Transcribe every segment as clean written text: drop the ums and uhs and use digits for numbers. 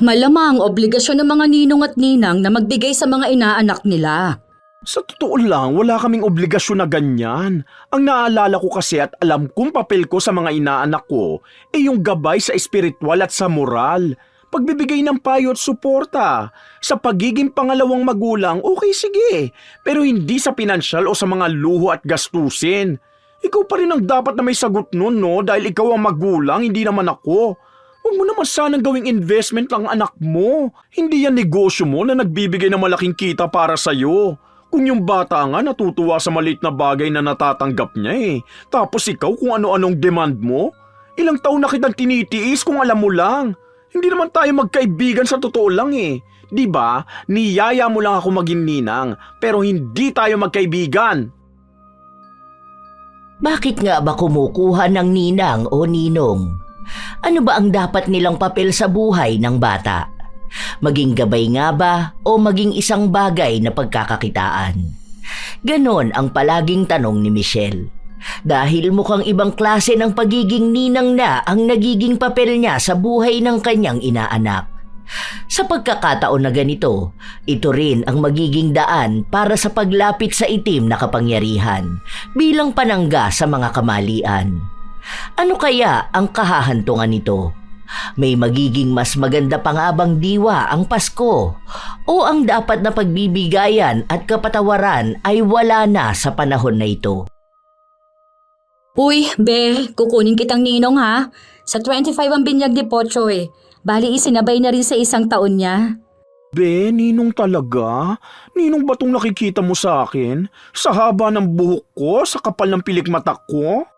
Malamang obligasyon ng mga ninong at ninang na magbigay sa mga inaanak nila. Sa totoo lang, wala kaming obligasyon na ganyan. Ang naalala ko kasi at alam kong papel ko sa mga inaanak ko yung gabay sa espiritual at sa moral. Pagbibigay ng payo at suporta. Sa pagiging pangalawang magulang, okay sige. Pero hindi sa pinansyal o sa mga luho at gastusin. Ikaw pa rin ang dapat na may sagot nun, no? Dahil ikaw ang magulang, hindi naman ako. Huwag mo naman sanang gawing investment lang anak mo. Hindi yan negosyo mo na nagbibigay ng malaking kita para sa'yo. Kung yung bata nga natutuwa sa maliit na bagay na natatanggap niya Tapos ikaw kung ano-anong demand mo. Ilang taon na kitang tinitiis kung alam mo lang. Hindi naman tayo magkaibigan sa totoo lang Diba? Niyaya mo lang ako maging ninang, pero hindi tayo magkaibigan. Bakit nga ba kumukuha ng ninang o ninong? Ano ba ang dapat nilang papel sa buhay ng bata? Maging gabay nga ba o maging isang bagay na pagkakakitaan? Ganon ang palaging tanong ni Michelle. Dahil mukhang ibang klase ng pagiging ninang na ang nagiging papel niya sa buhay ng kanyang inaanak. Sa pagkakataon na ganito, ito rin ang magiging daan para sa paglapit sa itim na kapangyarihan bilang panangga sa mga kamalian. Ano kaya ang kahahantungan nito? May magiging mas maganda pa nga bang diwa ang Pasko? O ang dapat na pagbibigayan at kapatawaran ay wala na sa panahon na ito? Uy, be, kukunin kitang ninong ha. Sa 25 ang binyag ni Pochoy. Bali isinabay na rin sa 1 taon niya. Be, ninong talaga? Ninong ba tong nakikita mo sa akin? Sa haba ng buhok ko, sa kapal ng pilik mata ko?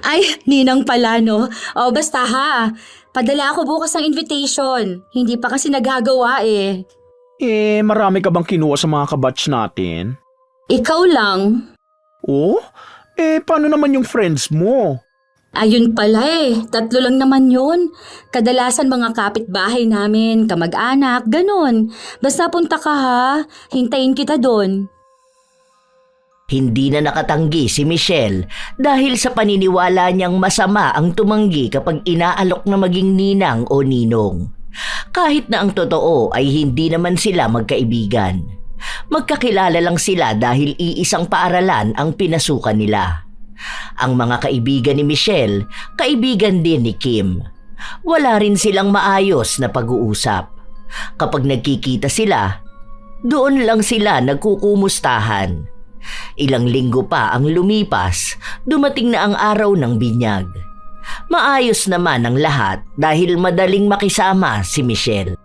Ay, ninang pala no. O basta ha, padala ako bukas ng invitation. Hindi pa kasi nagagawa Marami ka bang kinuha sa mga kabatch natin? Ikaw lang. Oh? Paano naman yung friends mo? Ayun pala 3 lang naman yun. Kadalasan mga kapitbahay namin, kamag-anak, ganun. Basta punta ka ha, hintayin kita doon. Hindi na nakatanggi si Michelle dahil sa paniniwala niyang masama ang tumanggi kapag inaalok na maging ninang o ninong. Kahit na ang totoo ay hindi naman sila magkaibigan. Magkakilala lang sila dahil iisang paaralan ang pinasukan nila. Ang mga kaibigan ni Michelle, kaibigan din ni Kim. Wala rin silang maayos na pag-uusap. Kapag nagkikita sila, doon lang sila nagkukumustahan. Ilang linggo pa ang lumipas, dumating na ang araw ng binyag. Maayos naman ang lahat dahil madaling makisama si Michelle.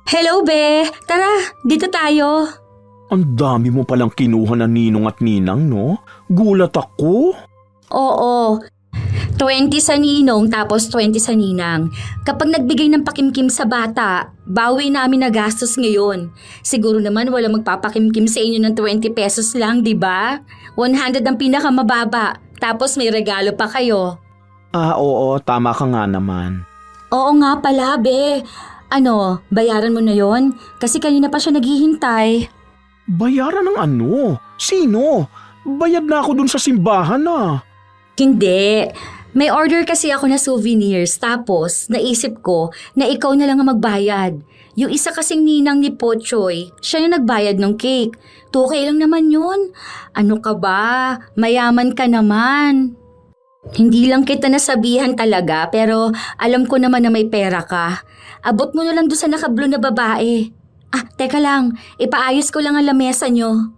Hello, be. Tara, dito tayo. Ang dami mo palang kinuha na ninong at ninang, no? Gulat ako. Oo. 20 sa ninong tapos 20 sa ninang. Kapag nagbigay ng pakimkim sa bata, bawi namin na gastos ngayon. Siguro naman wala magpapakimkim sa inyo ng 20 pesos lang, di ba? 100 ang pinakamababa, tapos may regalo pa kayo. Oo, tama ka nga naman. Oo nga pala, be. Ano, bayaran mo na yon? Kasi kanina pa siya naghihintay. Bayaran ng ano? Sino? Bayad na ako dun sa simbahan Hindi. May order kasi ako na souvenirs tapos naisip ko na ikaw na lang ang magbayad. Yung isa kasing ninang ni Pochoy, siya yung nagbayad ng cake. 2K lang naman yun. Ano ka ba? Mayaman ka naman. Hindi lang kita nasabihan talaga pero alam ko naman na may pera ka. Abot mo na lang doon sa nakablo na babae. Teka lang. Ipaayos ko lang ang lamesa nyo.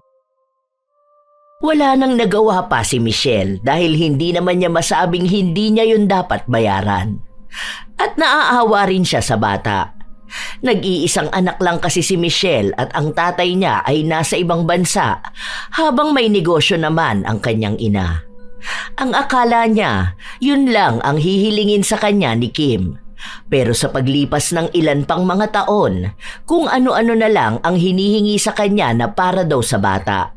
Wala nang nagawa pa si Michelle dahil hindi naman niya masabing hindi niya yun dapat bayaran. At naaawa rin siya sa bata. Nag-iisang anak lang kasi si Michelle at ang tatay niya ay nasa ibang bansa habang may negosyo naman ang kanyang ina. Ang akala niya, yun lang ang hihilingin sa kanya ni Kim. Pero sa paglipas ng ilan pang mga taon, kung ano-ano na lang ang hinihingi sa kanya na para daw sa bata.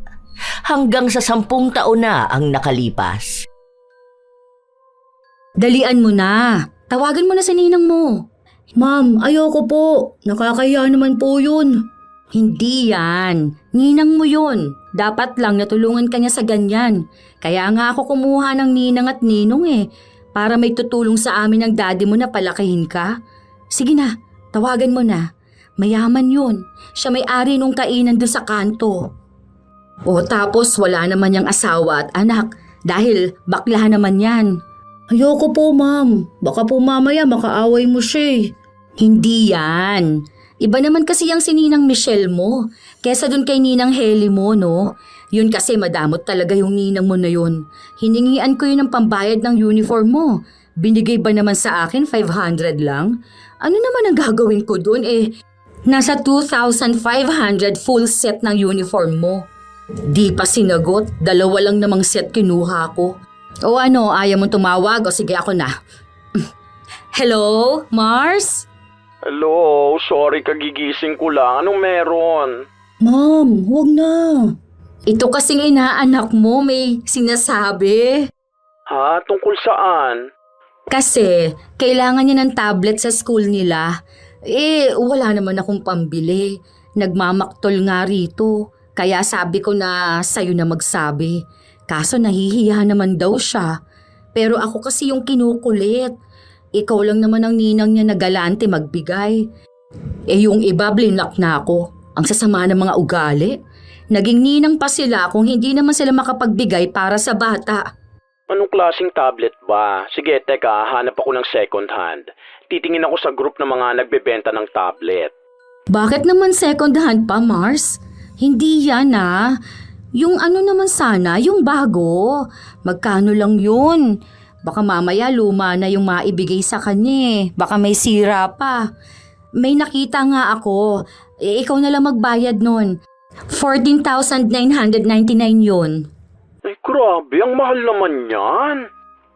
Hanggang sa 10 taon na ang nakalipas. Dalian mo na. Tawagan mo na sa ninang mo. Ma'am, ayoko po. Nakakahiya naman po yun. Hindi yan. Ninang mo yun. Dapat lang natulungan ka niya sa ganyan. Kaya nga ako kumuha ng ninang at ninong para may tutulong sa amin ng daddy mo na palakihin ka. Sige na, tawagan mo na. Mayaman yun. Siya may-ari nung kainan doon sa kanto. O tapos wala naman niyang asawa at anak dahil bakla naman yan. Ayoko po, ma'am. Baka po mamaya makaaway mo siya. Hindi yan. Iba naman kasi yung si Ninang Michelle mo. Kesa dun kay Ninang Heli mo, no? Yun kasi madamot talaga yung ninang mo na yun. Hiningian ko yun ng pambayad ng uniform mo. Binigay ba naman sa akin 500 lang? Ano naman ang gagawin ko dun nasa 2,500 full set ng uniform mo. Di pa sinagot, 2 lang namang set kinuha ko. O ano, ayaw mo tumawag? O sige ako na. Hello, Mars? Hello, sorry kagigising ko lang. Anong meron? Ma'am, huwag na. Ito kasing inaanak mo may sinasabi. Ha? Tungkol saan? Kasi kailangan niya ng tablet sa school nila. Wala naman akong pambili. Nagmamaktol nga rito. Kaya sabi ko na sa'yo na magsabi. Kaso nahihiya naman daw siya. Pero ako kasi yung kinukulit. Ikaw lang naman ang ninang niya na galante magbigay. Yung iba blinak na ako. Ang sasama ng mga ugali. Naging ninang pa sila kung hindi naman sila makapagbigay para sa bata. Anong klaseng tablet ba? Sige, teka, hanap ako ng second hand. Titingin ako sa group ng mga nagbebenta ng tablet. Bakit naman second hand pa, Mars? Hindi yan Yung ano naman sana, yung bago. Magkano lang yun? Baka mamaya luma na yung maibigay sa kanya. Baka may sira pa. May nakita nga ako. Ikaw na lang magbayad nun. 14,999 yun. Ay, grabe, ang mahal naman yan.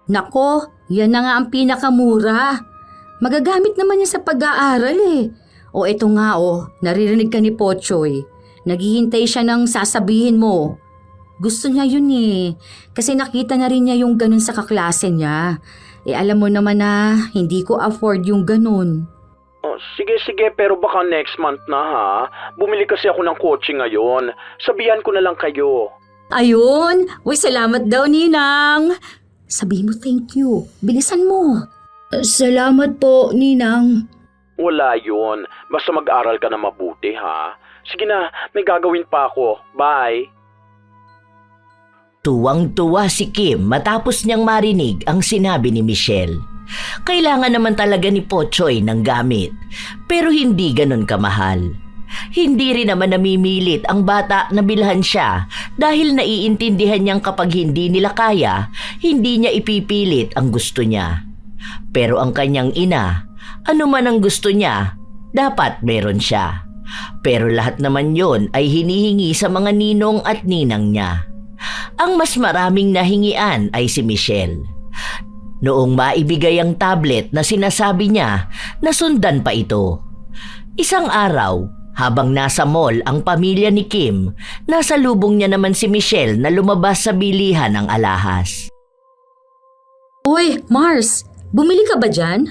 Nako, yan na nga ang pinakamura. Magagamit naman niya sa pag-aaral O eto nga naririnig ka ni Pochoy. Naghihintay siya ng sasabihin mo. Gusto niya yun Kasi nakita na rin niya yung ganun sa kaklase niya. Alam mo naman na hindi ko afford yung ganun. Oh, sige, pero baka next month na ha. Bumili kasi ako ng kotse ngayon. Sabihan ko na lang kayo. Ayun! Uy, salamat daw, Ninang! Sabi mo thank you. Bilisan mo. Salamat po, Ninang. Wala yun. Basta mag-aral ka na mabuti ha. Sige na, may gagawin pa ako. Bye! Tuwang-tuwa si Kim matapos niyang marinig ang sinabi ni Michelle. Kailangan naman talaga ni Pochoy ng gamit, pero hindi ganun kamahal. Hindi rin naman namimilit ang bata na bilhan siya dahil naiintindihan niyang kapag hindi nila kaya, hindi niya ipipilit ang gusto niya. Pero ang kanyang ina, ano man ang gusto niya, dapat meron siya. Pero lahat naman yon ay hinihingi sa mga ninong at ninang niya. Ang mas maraming nahingian ay si Michelle. Noong maibigay ang tablet na sinasabi niya, nasundan pa ito. Isang araw, habang nasa mall ang pamilya ni Kim, nasa lubong niya naman si Michelle na lumabas sa bilihan ng alahas. Uy, Mars, bumili ka ba dyan?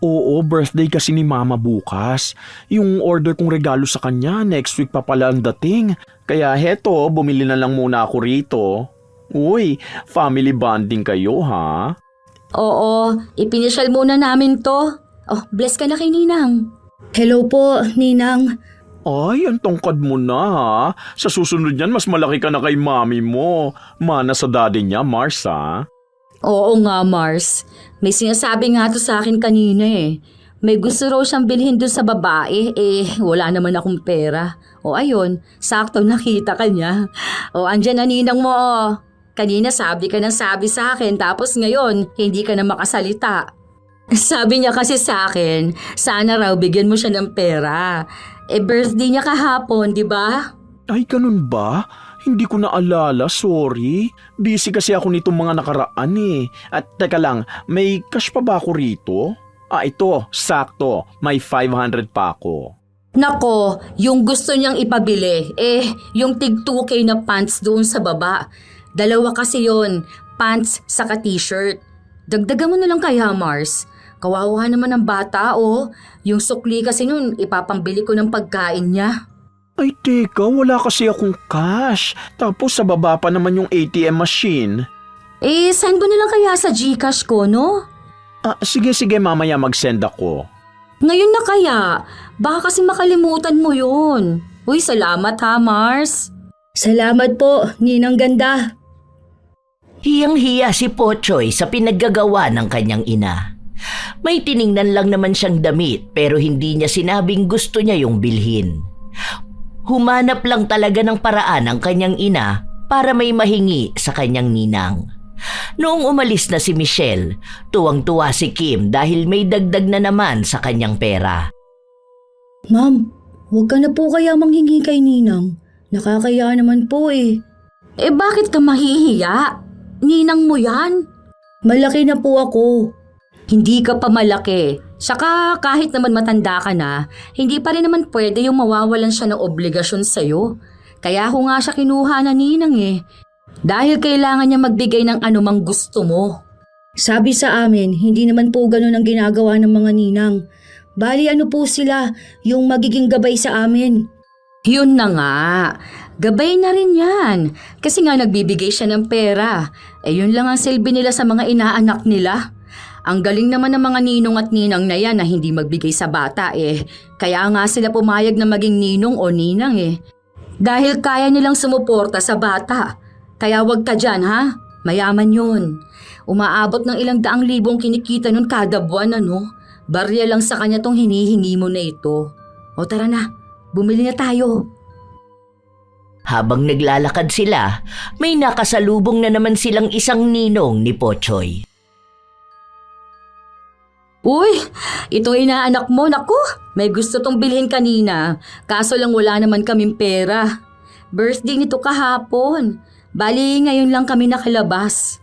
Oo, birthday kasi ni Mama bukas. Yung order kong regalo sa kanya, next week pa pala ang dating. Kaya heto, bumili na lang muna ako rito. Uy, family bonding kayo ha? Oo, ipinisyal muna namin to. Oh, bless ka na kay Ninang. Hello po, Ninang. Ay, ang tongkad mo na ha. Sa susunod yan, mas malaki ka na kay mami mo. Mana sa daddy niya, Mars ha? Oo nga, Mars. May sinasabi nga to sa akin kanina May gusto raw siyang bilhin doon sa babae, wala naman akong pera. O ayun, sakto nakita ka niya. O andyan na ninang mo Kanina sabi ka ng sabi sa akin tapos ngayon hindi ka na makasalita. Sabi niya kasi sa akin, sana raw bigyan mo siya ng pera. Birthday niya kahapon, di ba? Ay, ganun ba? Hindi ko naalala, sorry. Busy kasi ako nitong mga nakaraan At teka lang, may cash pa ba ako rito? Ito, sakto. May 500 pa ako. Nako, yung gusto niyang ipabili, yung tig 2K na pants doon sa baba. 2 kasi yon, pants saka t-shirt. Dagdagan mo na lang kaya, Mars. Kawawa naman ang bata, Yung sukli kasi nun, ipapambili ko ng pagkain niya. Ay, teka, wala kasi akong cash. Tapos sa baba pa naman yung ATM machine. Send mo na lang kaya sa GCash ko, no? Sige, mamaya mag-send ako. Ngayon na kaya, baka kasi makalimutan mo yun. Uy, salamat ha, Mars. Salamat po, Ninang Ganda. Hiyang-hiya si Pochoy sa pinaggagawa ng kanyang ina. May tiningnan lang naman siyang damit pero hindi niya sinabing gusto niya yung bilhin. Humanap lang talaga ng paraan ang kanyang ina para may mahingi sa kanyang ninang. Noong umalis na si Michelle, tuwang-tuwa si Kim dahil may dagdag na naman sa kanyang pera. Ma'am, huwag ka na po kaya manghingi kay Ninang. Nakakaya naman po eh. Eh bakit ka mahihiya? Ninang mo yan? Malaki na po ako. Hindi ka pa malaki. Saka kahit naman matanda ka na, hindi pa rin naman pwede yung mawawalan siya ng obligasyon sa'yo. Kaya ako nga siya kinuha na ninang eh. Dahil kailangan niya magbigay ng anumang gusto mo. Sabi sa amin, hindi naman po ganun ang ginagawa ng mga ninang. Bali ano po sila, yung magiging gabay sa amin. Yun na nga. Gabay na rin yan. Kasi nga nagbibigay siya ng pera. Eh yun lang ang silbi nila sa mga inaanak nila. Ang galing naman ng mga ninong at ninang na yan na hindi magbigay sa bata eh. Kaya nga sila pumayag na maging ninong o ninang eh. Dahil kaya nilang sumuporta sa bata. Kaya wag ka dyan ha. Mayaman yun. Umaabot ng ilang daang libong kinikita nun kada buwan ano. Barya lang sa kanya tong hinihingi mo na ito. O tara na, bumili na tayo. Habang naglalakad sila, may nakasalubong na naman silang isang ninong ni Pochoy. Uy, itong inaanak mo, naku, may gusto tong bilhin kanina. Kaso lang wala naman kaming pera. Birthday nito kahapon. Bali, ngayon lang kami nakalabas.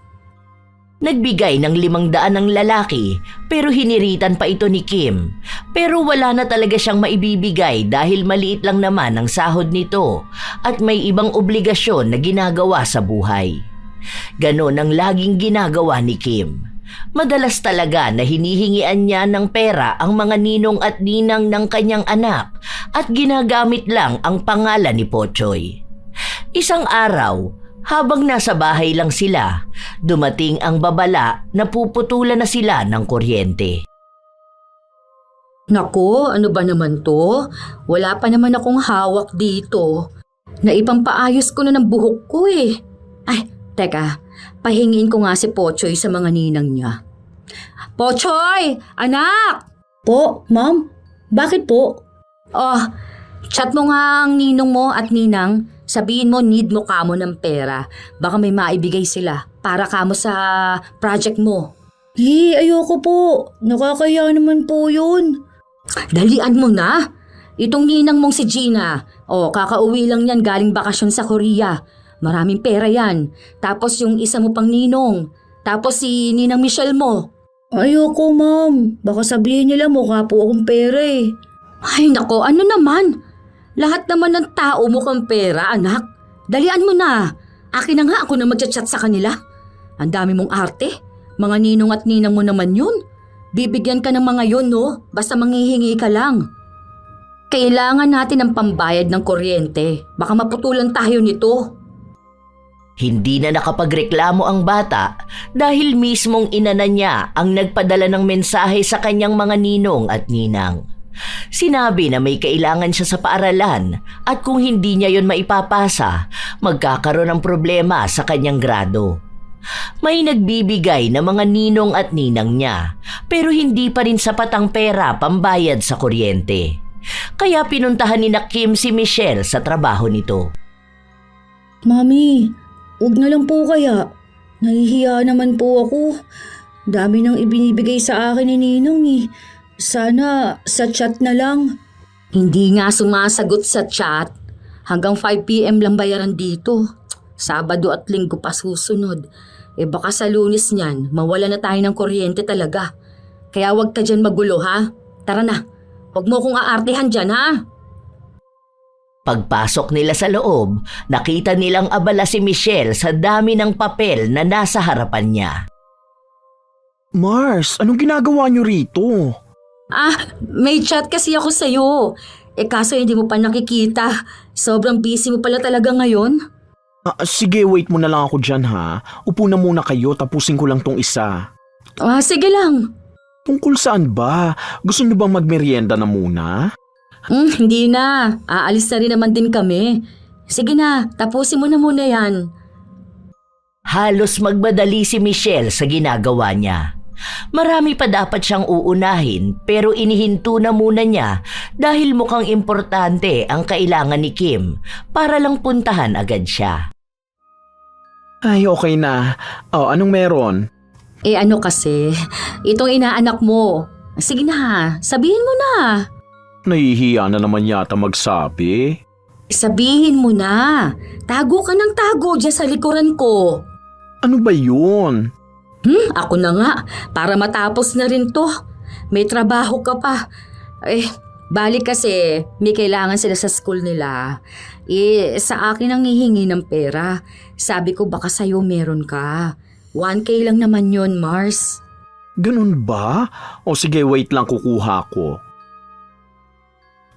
Nagbigay ng 500 ng lalaki pero hiniritan pa ito ni Kim. Pero wala na talaga siyang maibibigay dahil maliit lang naman ang sahod nito at may ibang obligasyon na ginagawa sa buhay. Ganon ang laging ginagawa ni Kim. Madalas talaga na hinihingian niya ng pera ang mga ninong at ninang ng kanyang anak at ginagamit lang ang pangalan ni Pochoy. Isang araw, habang nasa bahay lang sila, dumating ang babala na puputulan na sila ng kuryente. Nako, ano ba naman to? Wala pa naman akong hawak dito. Naipampaayos ko na ng buhok ko eh. Ay, teka, pahingiin ko nga si Pochoy sa mga ninang niya. Pochoy! Anak! Po, ma'am? Bakit po? Oh, chat mo nga ang ninong mo at ninang. Sabihin mo need mo kamo ng pera. Baka may maibigay sila para kamo sa project mo. Ayoko po. Nakakaya naman po yun. Dalian mo na. Itong ninang mong si Gina. Kakauwi lang yan galing bakasyon sa Korea. Maraming pera yan. Tapos yung isa mo pang ninong. Tapos si Ninang Michelle mo. Ayoko ma'am. Baka sabihin nila mukha po akong pera eh. Ay nako, ano naman? Lahat naman ng tao mukhang pera, anak. Dalian mo na. Akin na nga ako na magchat-chat sa kanila. Ang dami mong arte. Mga ninong at ninang mo naman yun. Bibigyan ka ng mga yun, no? Basta manghihingi ka lang. Kailangan natin ng pambayad ng kuryente. Baka maputulan tayo nito. Hindi na nakapagreklamo ang bata dahil mismong ina na niya ang nagpadala ng mensahe sa kanyang mga ninong at ninang. Sinabi na may kailangan siya sa paaralan at kung hindi niya yon maipapasa, magkakaroon ng problema sa kanyang grado. May nagbibigay na mga ninong at ninang niya pero hindi pa rin sapat ang pera pambayad sa kuryente. Kaya pinuntahan ni Kim si Michelle sa trabaho nito. Mami, huwag na lang po kaya. Nahihiya naman po ako. Dami nang ibinibigay sa akin ni Ninong eh. Sana sa chat na lang. Hindi nga sumasagot sa chat. Hanggang 5 PM lang bayaran dito. Sabado at linggo pa susunod. Baka sa Lunes niyan, mawala na tayo ng kuryente talaga. Kaya wag ka dyan magulo ha. Tara na, wag mo kong aartehan dyan ha. Pagpasok nila sa loob, nakita nilang abala si Michelle sa dami ng papel na nasa harapan niya. Mars, anong ginagawa niyo rito? May chat kasi ako sa'yo. Kaso hindi mo pa nakikita. Sobrang busy mo pala talaga ngayon. Sige, wait mo na lang ako dyan ha. Upo na muna kayo, tapusin ko lang tong isa. Sige lang. Tungkol saan ba? Gusto niyo bang magmerienda na muna? Hindi na. Aalis na rin naman din kami. Sige na, tapusin mo na muna yan. Halos magmadali si Michelle sa ginagawa niya. Marami pa dapat siyang uunahin pero inihinto na muna niya dahil mukhang importante ang kailangan ni Kim para lang puntahan agad siya. Ay, okay na. Oh, anong meron? Ano kasi, itong inaanak mo. Sige na, sabihin mo na. Nahihiya na naman yata magsabi. Sabihin mo na. Tago ka ng tago dyan sa likuran ko. Ano ba yun? Ako na nga, para matapos na rin to. May trabaho ka pa. Balik kasi may kailangan sila sa school nila. Sa akin ang hihingi ng pera. Sabi ko baka sa'yo meron ka. 1K lang naman yon, Mars. Ganun ba? O sige, wait lang, kukuha ko.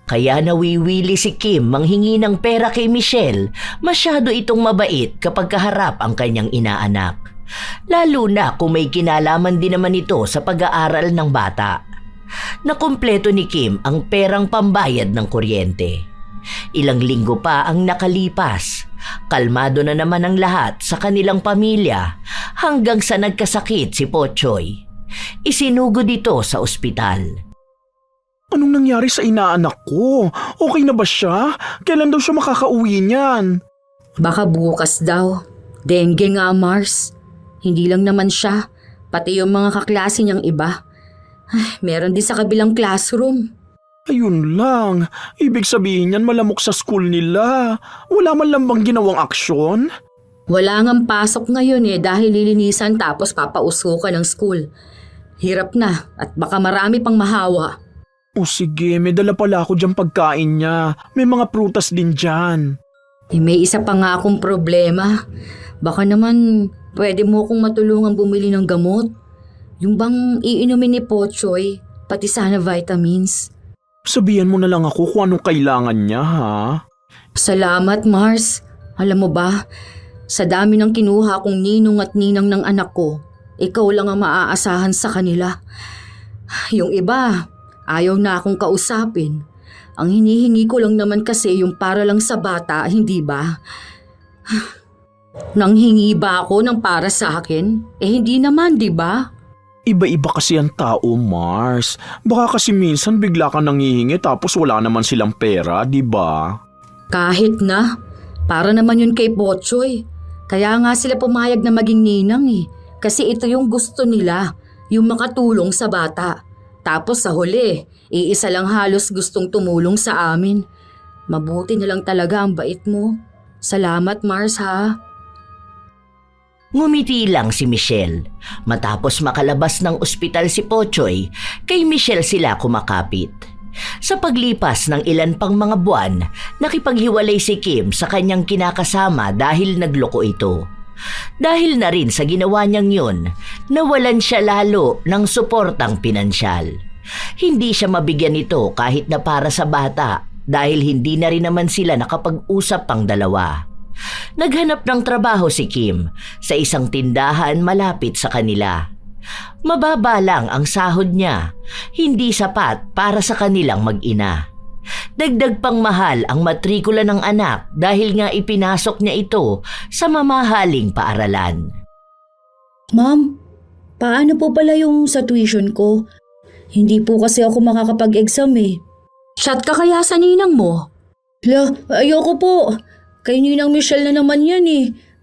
Kaya nawiwili si Kim manghingi ng pera kay Michelle. Masyado itong mabait kapag kaharap ang kanyang inaanak. Lalo na kung may kinalaman din naman ito sa pag-aaral ng bata. Nakumpleto ni Kim ang perang pambayad ng kuryente. Ilang linggo pa ang nakalipas. Kalmado na naman ang lahat sa kanilang pamilya hanggang sa nagkasakit si Pochoy. Isinugod ito sa ospital. Anong nangyari sa inaanak ko? Okay na ba siya? Kailan daw siya makakauwi niyan? Baka bukas daw. Dengue nga, Mars. Hindi lang naman siya, pati yung mga kaklase niyang iba. Meron din sa kabilang classroom. Ayun lang. Ibig sabihin yan malamok sa school nila. Wala man lang bang ginawang aksyon? Wala ngang pasok ngayon dahil lilinisan tapos papausukan ng school. Hirap na at baka marami pang mahawa. O sige, may dala pala ako dyan pagkain niya. May mga prutas din dyan. May isa pa nga akong problema. Baka naman pwede mo akong matulungan bumili ng gamot. Yung bang iinumin ni Pochoy, pati sana vitamins. Sabihan mo na lang ako kung anong kailangan niya, ha? Salamat, Mars. Alam mo ba, sa dami ng kinuha kong ninong at ninang ng anak ko, ikaw lang ang maaasahan sa kanila. Yung iba, ayaw na akong kausapin. Ang hinihingi ko lang naman kasi yung para lang sa bata, hindi ba? Nanghingi ba ako ng para sa akin? Hindi naman, di ba? Iba-iba kasi ang tao, Mars. Baka kasi minsan bigla ka nanghihingi tapos wala naman silang pera, di ba? Kahit na. Para naman yun kay Pochoy. Kaya nga sila pumayag na maging ninang Kasi ito yung gusto nila, yung makatulong sa bata. Tapos sa huli, iisa lang halos gustong tumulong sa amin. Mabuti na lang talaga ang bait mo. Salamat, Mars, ha? Ngumiti lang si Michelle. Matapos makalabas ng ospital si Pochoy, kay Michelle sila kumakapit. Sa paglipas ng ilan pang mga buwan, nakipaghiwalay si Kim sa kanyang kinakasama dahil nagloko ito. Dahil na rin sa ginawa niyang yun, nawalan siya lalo ng suportang pinansyal. Hindi siya mabigyan nito kahit na para sa bata dahil hindi na rin naman sila nakapag-usap pang dalawa. Naghanap ng trabaho si Kim sa isang tindahan malapit sa kanila. Mababa lang ang sahod niya, hindi sapat para sa kanilang mag-ina. Dagdag pang mahal ang matrikula ng anak dahil nga ipinasok niya ito sa mamahaling paaralan. Ma'am, paano po pala yung sa tuition ko? Hindi po kasi ako makakapag-exam Shot ka kaya sa ninang mo? Ayoko po. Kay Ninang Michelle na naman yan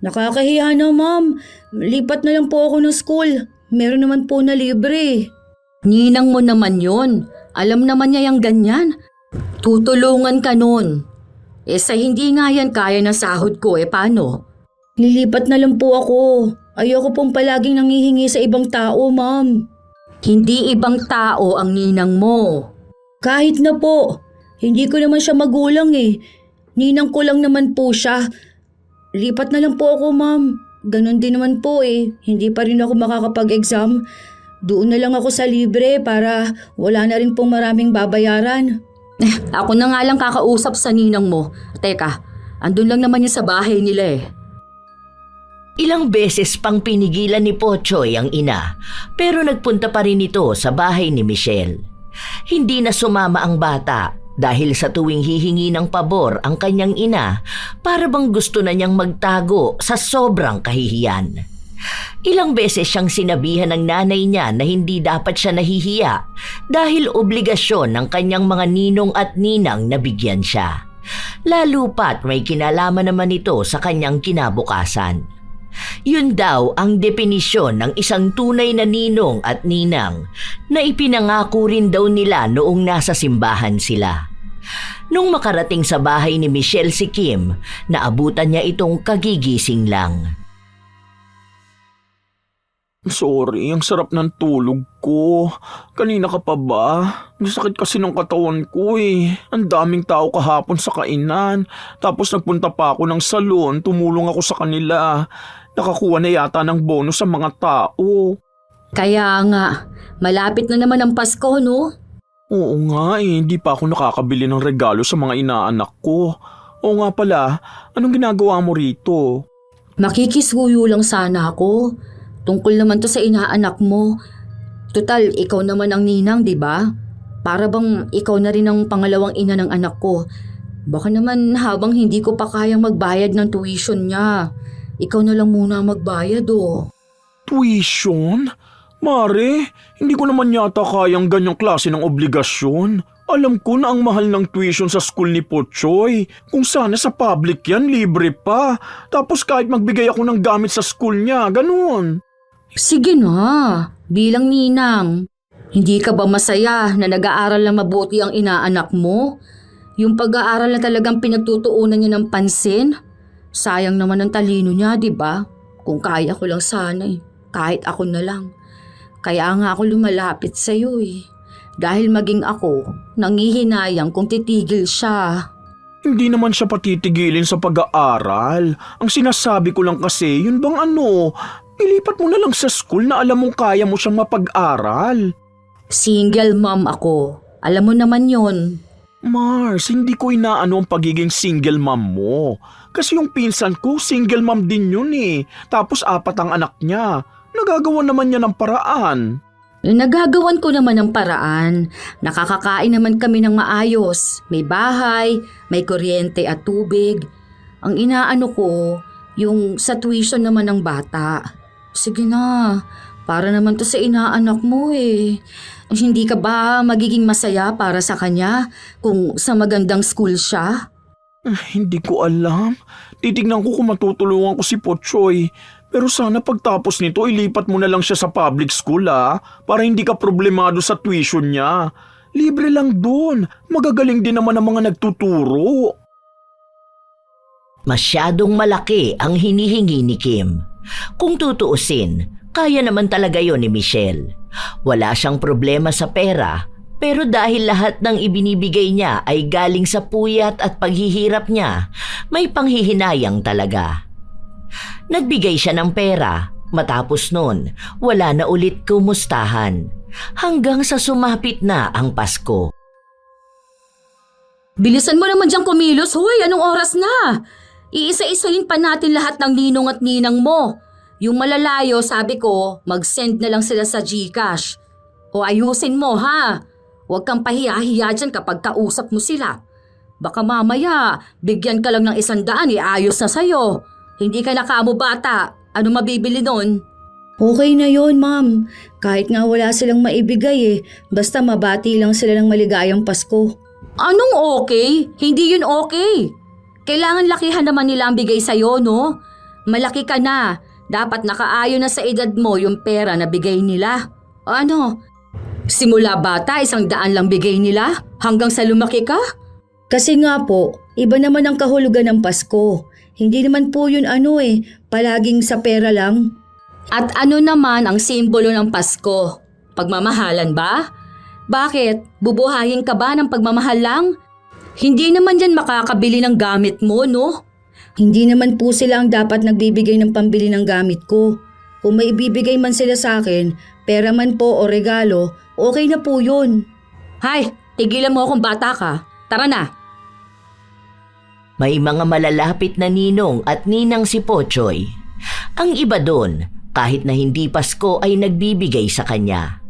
Nakakahiya na, ma'am. Lipat na lang po ako ng school. Meron naman po na libre. Ninang mo naman yon. Alam naman niya yung ganyan. Tutulungan ka nun. Sa hindi nga yan kaya ng sahod ko, paano? Lilipat na lang po ako. Ayoko pong palaging nangihingi sa ibang tao, ma'am. Hindi ibang tao ang ninang mo. Kahit na po. Hindi ko naman siya magulang Ninang ko lang naman po siya. Lipat na lang po ako, ma'am. Ganon din naman po Hindi pa rin ako makakapag-exam. Doon na lang ako sa libre para wala na rin pong maraming babayaran. Ako na nga lang kakausap sa ninang mo. Teka, andun lang naman yun sa bahay nila Ilang beses pang pinigilan ni Pochoy ang ina, pero nagpunta pa rin ito sa bahay ni Michelle. Hindi na sumama ang bata dahil sa tuwing hihingi ng pabor ang kanyang ina, para bang gusto na niyang magtago sa sobrang kahihiyan. Ilang beses siyang sinabihan ng nanay niya na hindi dapat siya nahihiya dahil obligasyon ng kanyang mga ninong at ninang na bigyan siya. Lalo pat may kinalaman naman ito sa kanyang kinabukasan. Yun daw ang definisyon ng isang tunay na ninong at ninang na ipinangako rin daw nila noong nasa simbahan sila. Nung makarating sa bahay ni Michelle si Kim, naabutan niya itong kagigising lang. Sorry, ang sarap ng tulog ko. Kanina ka pa ba? Nasakit kasi ng katawan ko eh. Ang daming tao kahapon sa kainan. Tapos nagpunta pa ako ng salon, tumulong ako sa kanila. Nakakuha na yata ng bonus sa mga tao. Kaya nga, malapit na naman ang Pasko, no? Oo nga eh, hindi pa ako nakakabili ng regalo sa mga inaanak ko. Oo nga pala, anong ginagawa mo rito? Makikisuyo lang sana ako. Tungkol naman to sa inaanak mo. Total, ikaw naman ang ninang, di ba? Para bang ikaw na rin ang pangalawang ina ng anak ko. Baka naman habang hindi ko pa kayang magbayad ng tuition niya, ikaw na lang muna magbayad oh. Tuition? Mare, hindi ko naman yata kayang ganyang klase ng obligasyon. Alam ko na ang mahal ng tuition sa school ni Pochoy. Kung sana sa public yan, libre pa. Tapos kahit magbigay ako ng gamit sa school niya, ganun. Sige na, bilang ninang. Hindi ka ba masaya na nag-aaral na mabuti ang inaanak mo? Yung pag-aaral na talagang pinagtutuunan niya ng pansin? Sayang naman ang talino niya, di ba? Kung kaya ko lang sana eh. Kahit ako na lang. Kaya nga ako lumalapit sa'yo eh. Dahil maging ako, nangihinayang kung titigil siya. Hindi naman siya patitigilin sa pag-aaral. Ang sinasabi ko lang kasi, yun bang ilipat mo na lang sa school na alam mong kaya mo siyang mapag-aral. Single mom ako. Alam mo naman yon. Mars, hindi ko inaano ang pagiging single mom mo. Kasi yung pinsan ko, single mom din yun eh. Tapos 4 ang anak niya. Nagagawa naman niya ng paraan. Nagagawan ko naman ng paraan. Nakakakain naman kami ng maayos. May bahay, may kuryente at tubig. Ang inaano ko, yung sa tuition naman ng bata. Sige na, para naman to sa inaanak mo eh. Hindi ka ba magiging masaya para sa kanya kung sa magandang school siya? Hindi ko alam. Titignan ko kung matutulungan ko si Pochoy. Pero sana pagtapos nito, ilipat mo na lang siya sa public school para hindi ka problemado sa tuition niya. Libre lang doon. Magagaling din naman ang mga nagtuturo. Masyadong malaki ang hinihingi ni Kim. Kung tutuusin, kaya naman talaga yon ni Michelle. Wala siyang problema sa pera, pero dahil lahat ng ibinibigay niya ay galing sa puyat at paghihirap niya, may panghihinayang talaga. Nagbigay siya ng pera, matapos nun, wala na ulit kumustahan. Hanggang sa sumapit na ang Pasko. Bilisan mo naman diyang kumilos, hoy, anong oras na? Iisa-isahin pa natin lahat ng ninong at ninang mo. Yung malalayo, sabi ko, mag-send na lang sila sa GCash. O ayusin mo ha. Huwag kang pahiya-hiya dyan kapag kausap mo sila. Baka mamaya, bigyan ka lang ng 100, ayos na sa'yo. Hindi ka na kamo bata. Ano mabibili nun? Okay na yon, ma'am. Kahit nga wala silang maibigay eh. Basta mabati lang sila ng maligayang Pasko. Anong okay? Hindi yun okay. Kailangan lakihan naman nila ang bigay sa'yo, no? Malaki ka na. Dapat nakaayon na sa edad mo yung pera na bigay nila. Ano? Simula bata, 100 lang bigay nila? Hanggang sa lumaki ka? Kasi nga po, iba naman ang kahulugan ng Pasko. Hindi naman po yun palaging sa pera lang. At ano naman ang simbolo ng Pasko? Pagmamahalan ba? Bakit? Bubuhayin ka ba ng pagmamahal lang? Hindi naman yan makakabili ng gamit mo, no? Hindi naman po sila ang dapat nagbibigay ng pambili ng gamit ko. Kung may ibibigay man sila sa akin, pera man po o regalo, okay na po yun. Hay, tigilan mo akong bata ka. Tara na. May mga malalapit na ninong at ninang si Pochoy. Ang iba doon, kahit na hindi Pasko ay nagbibigay sa kanya.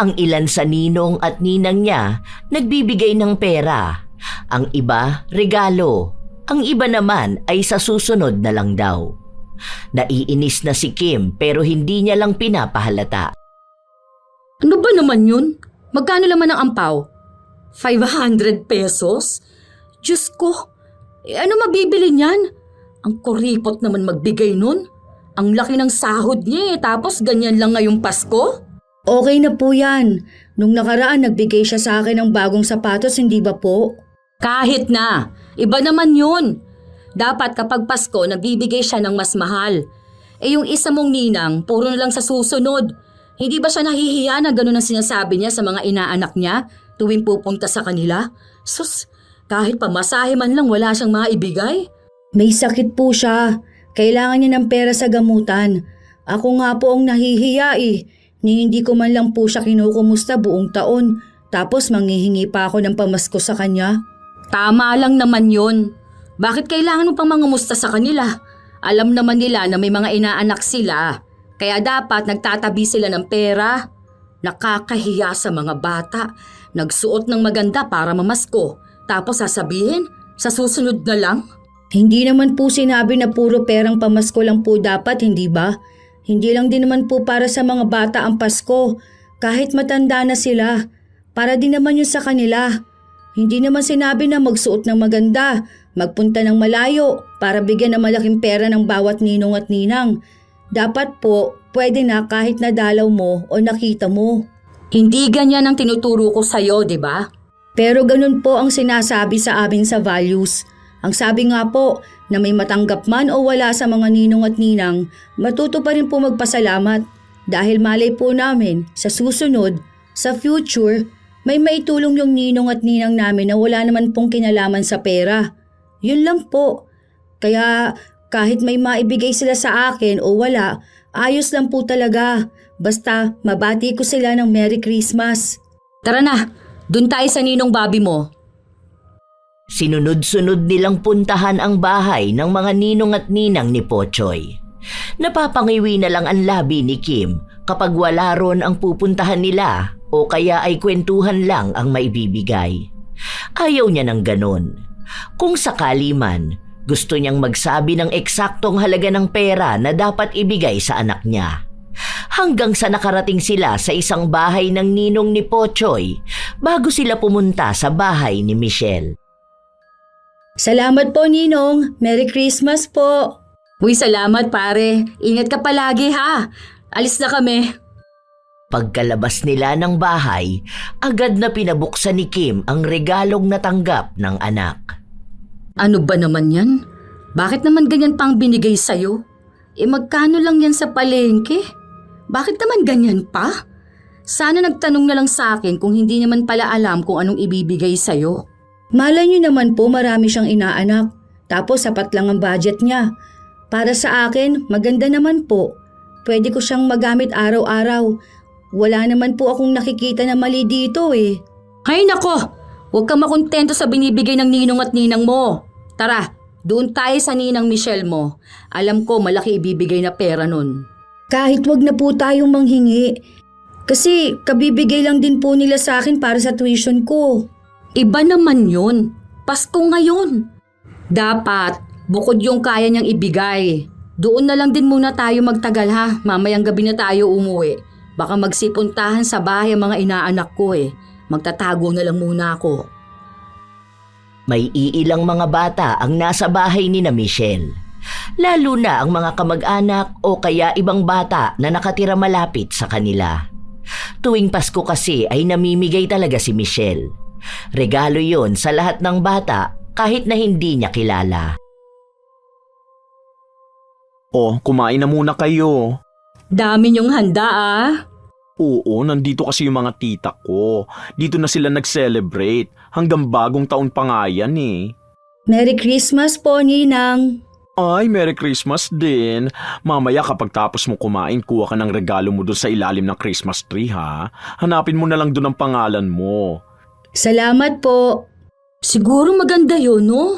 Ang ilan sa ninong at ninang niya nagbibigay ng pera. Ang iba, regalo. Ang iba naman ay sa susunod na lang daw. Naiinis na si Kim pero hindi niya lang pinapahalata. Ano ba naman yun? Magkano naman ang ampaw? 500 pesos? Diyos ko, ano mabibili niyan? Ang kuripot naman magbigay nun. Ang laki ng sahod niya tapos ganyan lang ngayong Pasko? Okay na po yan. Nung nakaraan nagbigay siya sa akin ng bagong sapatos, hindi ba po? Kahit na, iba naman yun. Dapat kapag Pasko nagbibigay siya ng mas mahal. Yung isa mong ninang, puro na lang sa susunod. Hindi ba siya nahihiya na gano'n ang sinasabi niya sa mga inaanak niya tuwing pupunta sa kanila? Sus, kahit pamasahe man lang wala siyang maibigay. May sakit po siya. Kailangan niya ng pera sa gamutan. Ako nga po ang nahihiya ni hindi ko man lang po siya kinukumusta buong taon. Tapos manghihingi pa ako ng pamasko sa kanya. Tama lang naman yun. Bakit kailangan mo pang mangumusta sa kanila? Alam naman nila na may mga inaanak sila. Kaya dapat nagtatabi sila ng pera. Nakakahiya sa mga bata. Nagsuot ng maganda para mamasko. Tapos sasabihin, sa susunod na lang. Hindi naman po sinabi na puro perang pamasko lang po dapat, hindi ba? Hindi lang din naman po para sa mga bata ang Pasko. Kahit matanda na sila. Para din naman yun sa kanila. Hindi naman sinabi na magsuot ng maganda, magpunta ng malayo para bigyan ng malaking pera ng bawat ninong at ninang. Dapat po, pwede na kahit nadalaw mo o nakita mo. Hindi ganyan ang tinuturo ko sa'yo, di ba? Pero ganun po ang sinasabi sa amin sa values. Ang sabi nga po na may matanggap man o wala sa mga ninong at ninang, matuto pa rin po magpasalamat. Dahil malay po namin, sa susunod, sa future, may maitulong yung ninong at ninang namin na wala naman pong kinalaman sa pera. Yun lang po. Kaya kahit may maibigay sila sa akin o wala, ayos lang po talaga. Basta mabati ko sila ng Merry Christmas. Tara na, dun tayo sa ninong Bobby mo. Sinunod-sunod nilang puntahan ang bahay ng mga ninong at ninang ni Pochoy. Napapangiwi na lang ang labi ni Kim kapag wala ron ang pupuntahan nila o kaya ay kwentuhan lang ang maibibigay. Ayaw niya ng ganon. Kung sakali man, gusto niyang magsabi ng eksaktong halaga ng pera na dapat ibigay sa anak niya. Hanggang sa nakarating sila sa isang bahay ng ninong ni Pochoy bago sila pumunta sa bahay ni Michelle. Salamat po, Ninong. Merry Christmas po. Uy, salamat pare. Ingat ka palagi ha. Alis na kami. Pagkalabas nila ng bahay, agad na pinabuksan ni Kim ang regalong natanggap ng anak. Ano ba naman yan? Bakit naman ganyan pang binigay sa'yo? Magkano lang yan sa palengke? Bakit naman ganyan pa? Sana nagtanong na lang sa akin kung hindi naman pala alam kung anong ibibigay sa'yo. Malay niyo naman po marami siyang inaanak. Tapos sapat lang ang budget niya. Para sa akin, maganda naman po. Pwede ko siyang magamit araw-araw. Wala naman po akong nakikita na mali dito Ay nako! Huwag kang makontento sa binibigay ng ninong at ninang mo. Tara, doon tayo sa ninang Michelle mo. Alam ko malaki ibibigay na pera nun. Kahit wag na po tayong manghingi. Kasi kabibigay lang din po nila sa akin para sa tuition ko. Iba naman yun. Pasko ngayon. Dapat, bukod yung kaya niyang ibigay. Doon na lang din muna tayo magtagal ha. Mamayang gabi na tayo umuwi. Baka magsipuntahan sa bahay ang mga inaanak ko Magtatago na lang muna ako. May iilang mga bata ang nasa bahay ni na Michelle. Lalo na ang mga kamag-anak o kaya ibang bata na nakatira malapit sa kanila. Tuwing Pasko kasi ay namimigay talaga si Michelle. Regalo yon sa lahat ng bata kahit na hindi niya kilala. Oh, kumain na muna kayo. Dami niyong handa Oo, nandito kasi yung mga tita ko. Dito na sila nag-celebrate. Hanggang bagong taon pa nga yan Merry Christmas po, Ninang. Ay, Merry Christmas din. Mamaya kapag tapos mo kumain, kuha ka ng regalo mo doon sa ilalim ng Christmas tree ha. Hanapin mo na lang doon ang pangalan mo. Salamat po. Siguro maganda yun, no?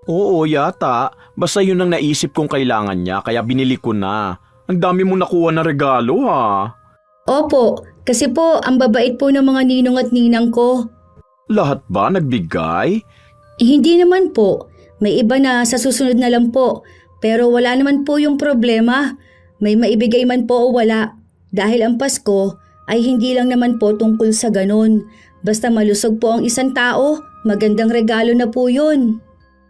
Oo, yata. Basta yun ang naisip kong kailangan niya, kaya binili ko na. Ang dami mong nakuha na regalo, ha? Opo, kasi po ang babait po ng mga ninong at ninang ko. Lahat ba nagbigay? Hindi naman po. May iba na sa susunod na lang po. Pero wala naman po yung problema. May maibigay man po o wala. Dahil ang Pasko ay hindi lang naman po tungkol sa ganon. Basta malusog po ang isang tao, magandang regalo na po yun.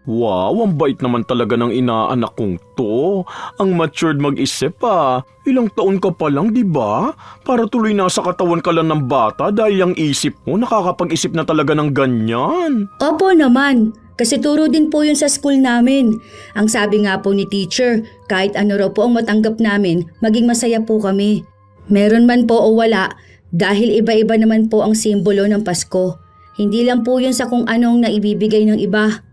Wow, ang bait naman talaga ng inaanak kong to. Ang matured mag-isip pa. Ilang taon ka pa lang, di ba? Para tuloy na sa katawan ka lang ng bata dahil ang isip mo nakakapag-isip na talaga ng ganyan. Opo naman, kasi turo din po yun sa school namin. Ang sabi nga po ni teacher, kahit ano raw po ang matanggap namin, maging masaya po kami. Meron man po o wala, dahil iba-iba naman po ang simbolo ng Pasko. Hindi lang po yun sa kung anong naibibigay ng iba.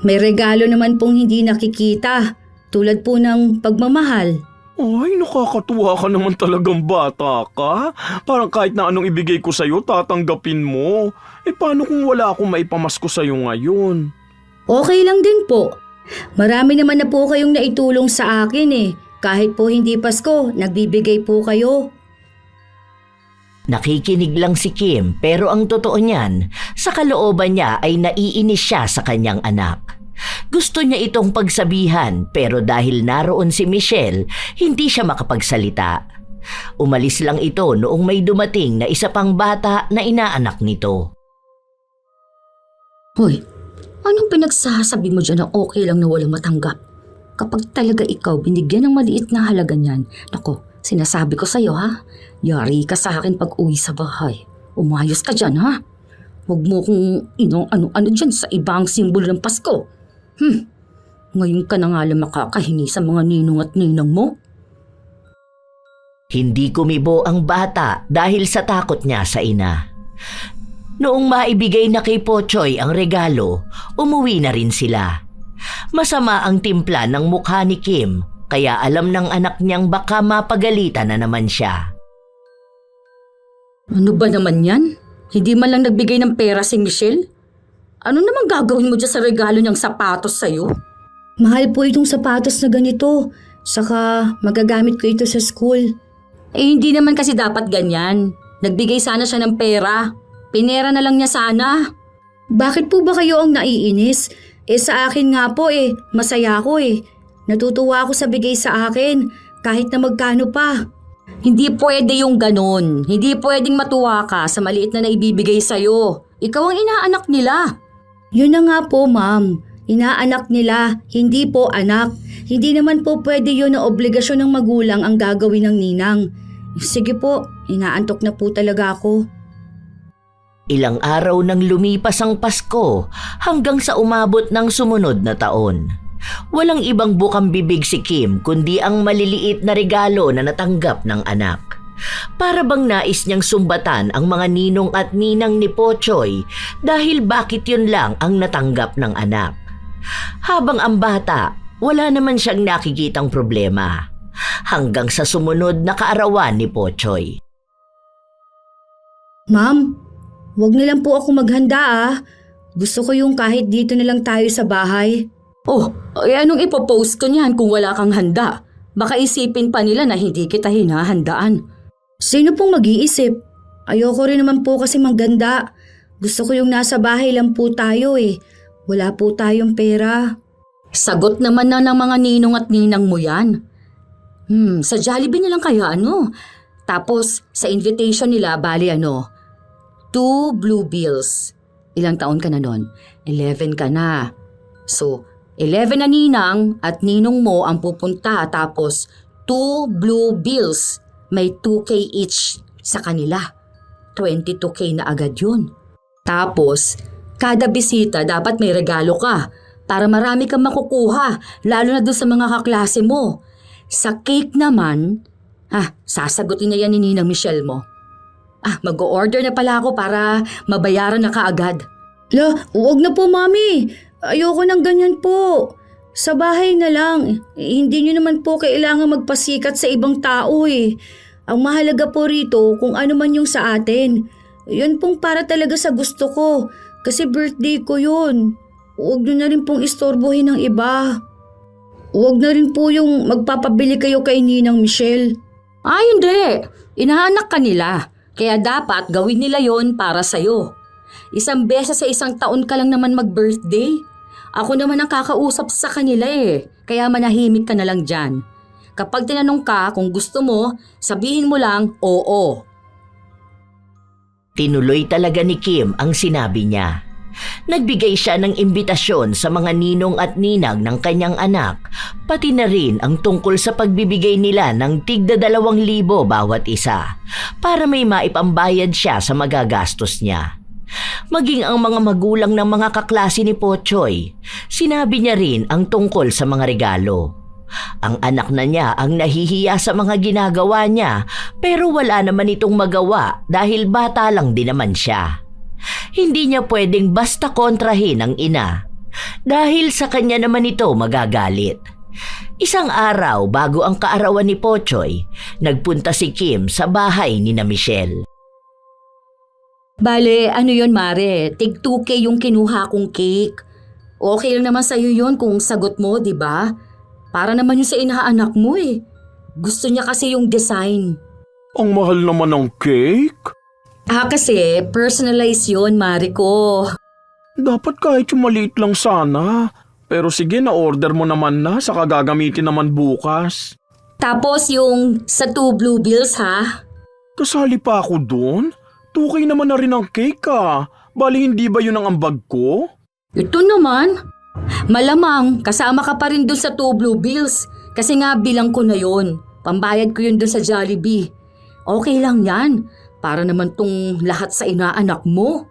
May regalo naman pong hindi nakikita, tulad po ng pagmamahal. Ay, nakakatuwa ka naman talagang bata ka. Parang kahit na anong ibigay ko sa'yo, tatanggapin mo. Paano kung wala akong maipamasko sa'yo ngayon? Okay lang din po. Marami naman na po kayong naitulong sa akin eh. Kahit po hindi Pasko, nagbibigay po kayo. Nakikinig lang si Kim pero ang totoo niyan, sa kalooban niya ay naiinis siya sa kanyang anak. Gusto niya itong pagsabihan pero dahil naroon si Michelle, hindi siya makapagsalita. Umalis lang ito noong may dumating na isa pang bata na inaanak nito. Hoy, anong pinagsasabi mo dyan na okay lang na walang matanggap? Kapag talaga ikaw binigyan ng maliit na halaga niyan, nako, sinasabi ko sa'yo ha, yari ka sa akin pag uwi sa bahay. Umayos ka dyan ha. Huwag mo kung ano-ano dyan sa ibang simbolo ng Pasko. Ngayon ka na nga lang makakahingi sa mga ninong at ninang mo. Hindi kumibo ang bata dahil sa takot niya sa ina. Noong maibigay na kay Pochoy ang regalo, umuwi na rin sila. Masama ang timpla ng mukha ni Kim, kaya alam ng anak niyang baka mapagalitan na naman siya. Ano ba naman yan? Hindi man lang nagbigay ng pera si Michelle? Ano naman gagawin mo dyan sa regalo niyang sapatos sa'yo? Mahal po itong sapatos na ganito. Saka magagamit ko ito sa school. Hindi naman kasi dapat ganyan. Nagbigay sana siya ng pera. Pinera na lang niya sana. Bakit po ba kayo ang naiinis? Sa akin nga po masaya ako Natutuwa ako sa bigay sa akin, kahit na magkano pa. Hindi pwede yung ganon. Hindi pwedeng matuwa ka sa maliit na naibibigay sa'yo. Ikaw ang inaanak nila. Yun na nga po, ma'am. Inaanak nila, hindi po anak. Hindi naman po pwede yun na obligasyon ng magulang ang gagawin ng ninang. Sige po, inaantok na po talaga ako. Ilang araw nang lumipas ang Pasko hanggang sa umabot ng sumunod na taon. Walang ibang bukang bibig si Kim kundi ang maliliit na regalo na natanggap ng anak. Para bang nais niyang sumbatan ang mga ninong at ninang ni Pochoy dahil bakit yun lang ang natanggap ng anak. Habang ang bata, wala naman siyang nakikitang problema. Hanggang sa sumunod na kaarawan ni Pochoy. Ma'am, wag na lang po ako maghanda. Gusto ko yung kahit dito na lang tayo sa bahay. Oh, anong ipopost ko niyan kung wala kang handa? Baka isipin pa nila na hindi kita hinahandaan. Sino pong mag-iisip? Ayoko rin naman po kasi magganda. Gusto ko yung nasa bahay lang po tayo Wala po tayong pera. Sagot naman na ng mga ninong at ninang mo yan. Sa Jollibee na lang kaya Tapos sa invitation nila bali 2 blue bills. Ilang taon ka na nun? 11 ka na. So, 11 na ninang at ninong mo ang pupunta tapos 2 blue bills. May 2K each sa kanila. 22K na agad yun. Tapos, kada bisita dapat may regalo ka para marami kang makukuha lalo na doon sa mga kaklase mo. Sa cake naman, sasagutin na yan ni Ninang Michelle mo. Mag-o-order na pala ako para mabayaran na kaagad. Huwag na po, Mami. Ayoko ng ganyan po. Sa bahay na lang. Hindi nyo naman po kailangan magpasikat sa ibang tao Ang mahalaga po rito kung ano man yung sa atin. Yun pong para talaga sa gusto ko. Kasi birthday ko yun. Huwag nyo na rin pong istorbohin ng iba. Huwag na rin po yung magpapabili kayo kay Ninang Michelle. Hindi. Inaanak ka nila. Kaya dapat gawin nila yon para sa'yo. Isang beses sa isang taon ka lang naman mag-birthday. Ako naman ang kakausap sa kanila eh. Kaya manahimik ka na lang dyan. Kapag tinanong ka kung gusto mo, sabihin mo lang oo. Tinuloy talaga ni Kim ang sinabi niya. Nagbigay siya ng imbitasyon sa mga ninong at ninang ng kanyang anak, pati na rin ang tungkol sa pagbibigay nila ng tigda 2,000 bawat isa para may maipambayad siya sa magagastos niya. Maging ang mga magulang ng mga kaklase ni Pochoy, sinabi niya rin ang tungkol sa mga regalo. Ang anak na niya ang nahihiya sa mga ginagawa niya pero wala naman itong magawa dahil bata lang din naman siya. Hindi niya pwedeng basta kontrahin ang ina dahil sa kanya naman ito magagalit. Isang araw bago ang kaarawan ni Pochoy, nagpunta si Kim sa bahay ni na Michelle. Bale, ano yon Mare? Tig 2K yung kinuha kong cake. Okay lang naman sa'yo yon kung sagot mo, di ba? Para naman yun sa inaanak mo eh. Gusto niya kasi yung design. Ang mahal naman ng cake. Kasi personalize yun, Mare ko. Dapat kahit yung maliit lang sana. Pero sige, na-order mo naman na, saka gagamitin naman bukas. Tapos yung sa 2 blue bills ha? Kasali pa ako doon? 2K naman na rin ang cake ah. Bali hindi ba yun ang ambag ko? Ito naman. Malamang kasama ka pa rin dun sa 2 blue bills. Kasi nga bilang ko na yun. Pambayad ko yun dun sa Jollibee. Okay lang yan. Para naman tong lahat sa inaanak mo.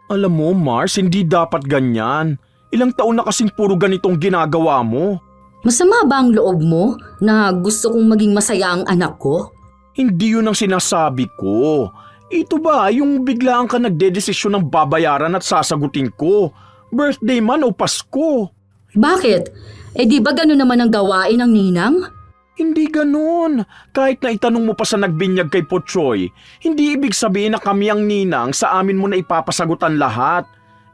Alam mo Mars, hindi dapat ganyan. Ilang taon na kasing puro ganitong ginagawa mo. Masama ba ang loob mo na gusto kong maging masaya ang anak ko? Hindi yun ang sinasabi ko. Ito ba, yung biglaan ka nagdedesisyon ng babayaran at sasagutin ko? Birthday man o Pasko? Bakit? Di ba gano'n naman ang gawain ng ninang? Hindi ganon. Kahit na itanong mo pa sa nagbinyag kay Pochoy, hindi ibig sabihin na kami ang ninang sa amin mo na ipapasagutan lahat.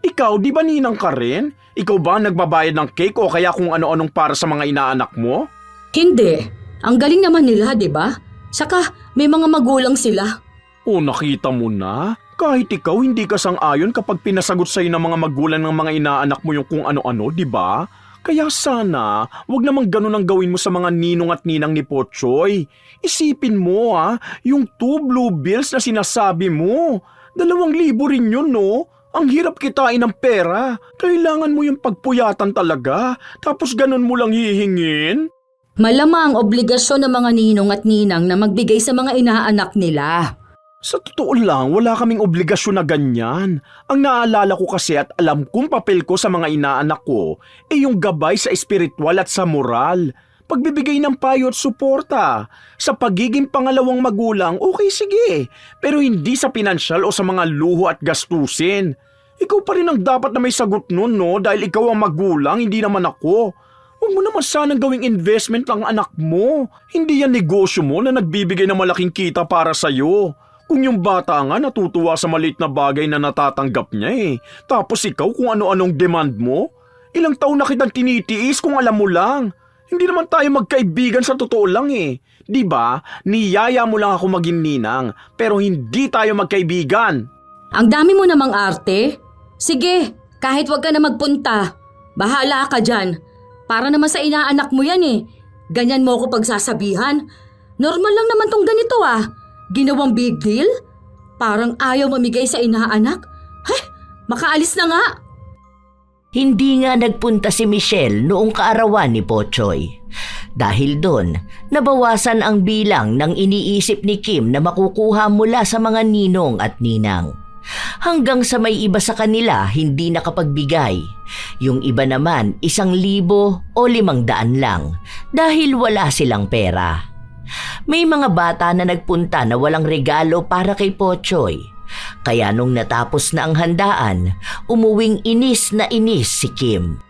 Ikaw, di ba ninang ka rin? Ikaw ba nagbabayad ng cake o kaya kung ano-anong para sa mga inaanak mo? Hindi. Ang galing naman nila, di ba? Saka may mga magulang sila. O nakita mo na? Kahit ikaw hindi ka sang-ayon kapag pinasagot sa'yo ng mga magulang ng mga inaanak mo yung kung ano-ano, di ba? Kaya sana, wag namang ganun ang gawin mo sa mga ninong at ninang ni Pochoy. Isipin mo yung 2 blue bills na sinasabi mo. 2,000 rin yun, no? Ang hirap kitain ng pera. Kailangan mo yung pagpuyatan talaga. Tapos ganun mo lang hihingin. Malamang obligasyon ng mga ninong at ninang na magbigay sa mga inaanak nila. Sa totoo lang, wala kaming obligasyon na ganyan. Ang naalala ko kasi at alam kong papel ko sa mga inaanak ko yung gabay sa espiritual at sa moral. Pagbibigay ng payo at suporta. Sa pagiging pangalawang magulang, okay sige. Pero hindi sa pinansyal o sa mga luho at gastusin. Ikaw pa rin ang dapat na may sagot nun, no? Dahil ikaw ang magulang, hindi naman ako. Huwag mo naman sanang gawing investment ang anak mo. Hindi yan negosyo mo na nagbibigay ng malaking kita para sa'yo. Kung yung bata nga natutuwa sa maliit na bagay na natatanggap niya Tapos ikaw kung ano-anong demand mo. Ilang taon na kitang tinitiis kung alam mo lang. Hindi naman tayo magkaibigan sa totoo lang Di ba? Niyaya mo lang ako maging ninang, pero hindi tayo magkaibigan. Ang dami mo namang arte. Sige, kahit wag ka na magpunta. Bahala ka dyan. Para naman sa inaanak mo yan Ganyan mo ako pagsasabihan. Normal lang naman tong ganito Ginawang big deal? Parang ayaw mamigay sa inaanak? Makaalis na nga! Hindi nga nagpunta si Michelle noong kaarawan ni Pochoy. Dahil doon, nabawasan ang bilang ng iniisip ni Kim na makukuha mula sa mga ninong at ninang. Hanggang sa may iba sa kanila hindi nakapagbigay. Yung iba naman 1,000 o 500 lang dahil wala silang pera. May mga bata na nagpunta na walang regalo para kay Pochoy. Kaya nung natapos na ang handaan, umuwing inis na inis si Kim.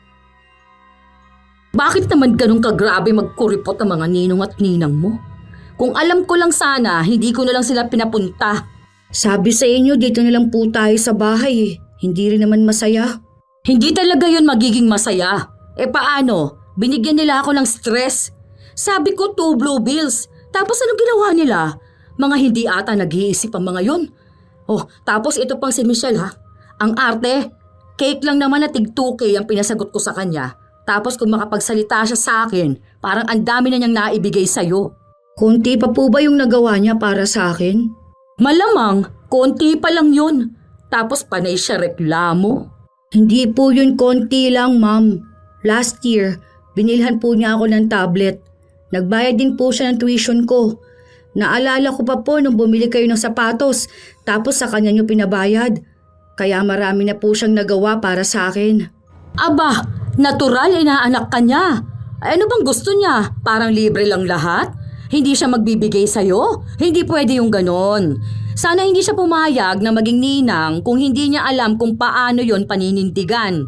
Bakit naman ganun kagrabe magkuripot ang mga ninong at ninang mo? Kung alam ko lang sana, hindi ko na lang sila pinapunta. Sabi sa inyo, dito na lang po tayo sa bahay Hindi rin naman masaya. Hindi talaga yun magiging masaya. Paano? Binigyan nila ako ng stress. Sabi ko 2 blue bills. Tapos ano ginawa nila? Mga hindi ata nag-iisip ang mga yun. Oh, tapos ito pang si Michelle ha. Ang arte, cake lang naman na tig 2K ang pinasagot ko sa kanya. Tapos kung makapagsalita siya sa akin, parang ang dami na niyang naibigay sa'yo. Konti pa po ba yung nagawa niya para sa akin? Malamang, konti pa lang yun. Tapos panay siya reklamo. Hindi po yun konti lang, ma'am. Last year, binilhan po niya ako ng tablet. Nagbayad din po siya ng tuition ko. Naalala ko pa po nung bumili kayo ng sapatos, tapos sa kanya niyo pinabayad. Kaya marami na po siyang nagawa para sa akin. Aba, natural inaanak ka niya. Ano bang gusto niya? Parang libre lang lahat? Hindi siya magbibigay sa'yo? Hindi pwede yung ganon. Sana hindi siya pumayag na maging ninang kung hindi niya alam kung paano yon paninindigan.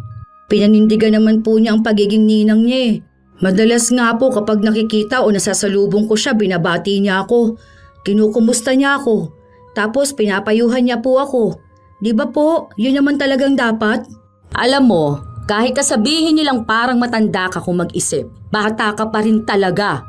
Pinanindigan naman po niya ang pagiging ninang niya eh. Madalas nga po kapag nakikita o nasasalubong ko siya, binabati niya ako. Kinukumusta niya ako. Tapos pinapayuhan niya po ako. Di ba po, yun naman talagang dapat? Alam mo, kahit kasabihin nilang parang matanda ka kung mag-isip, bata ka pa rin talaga.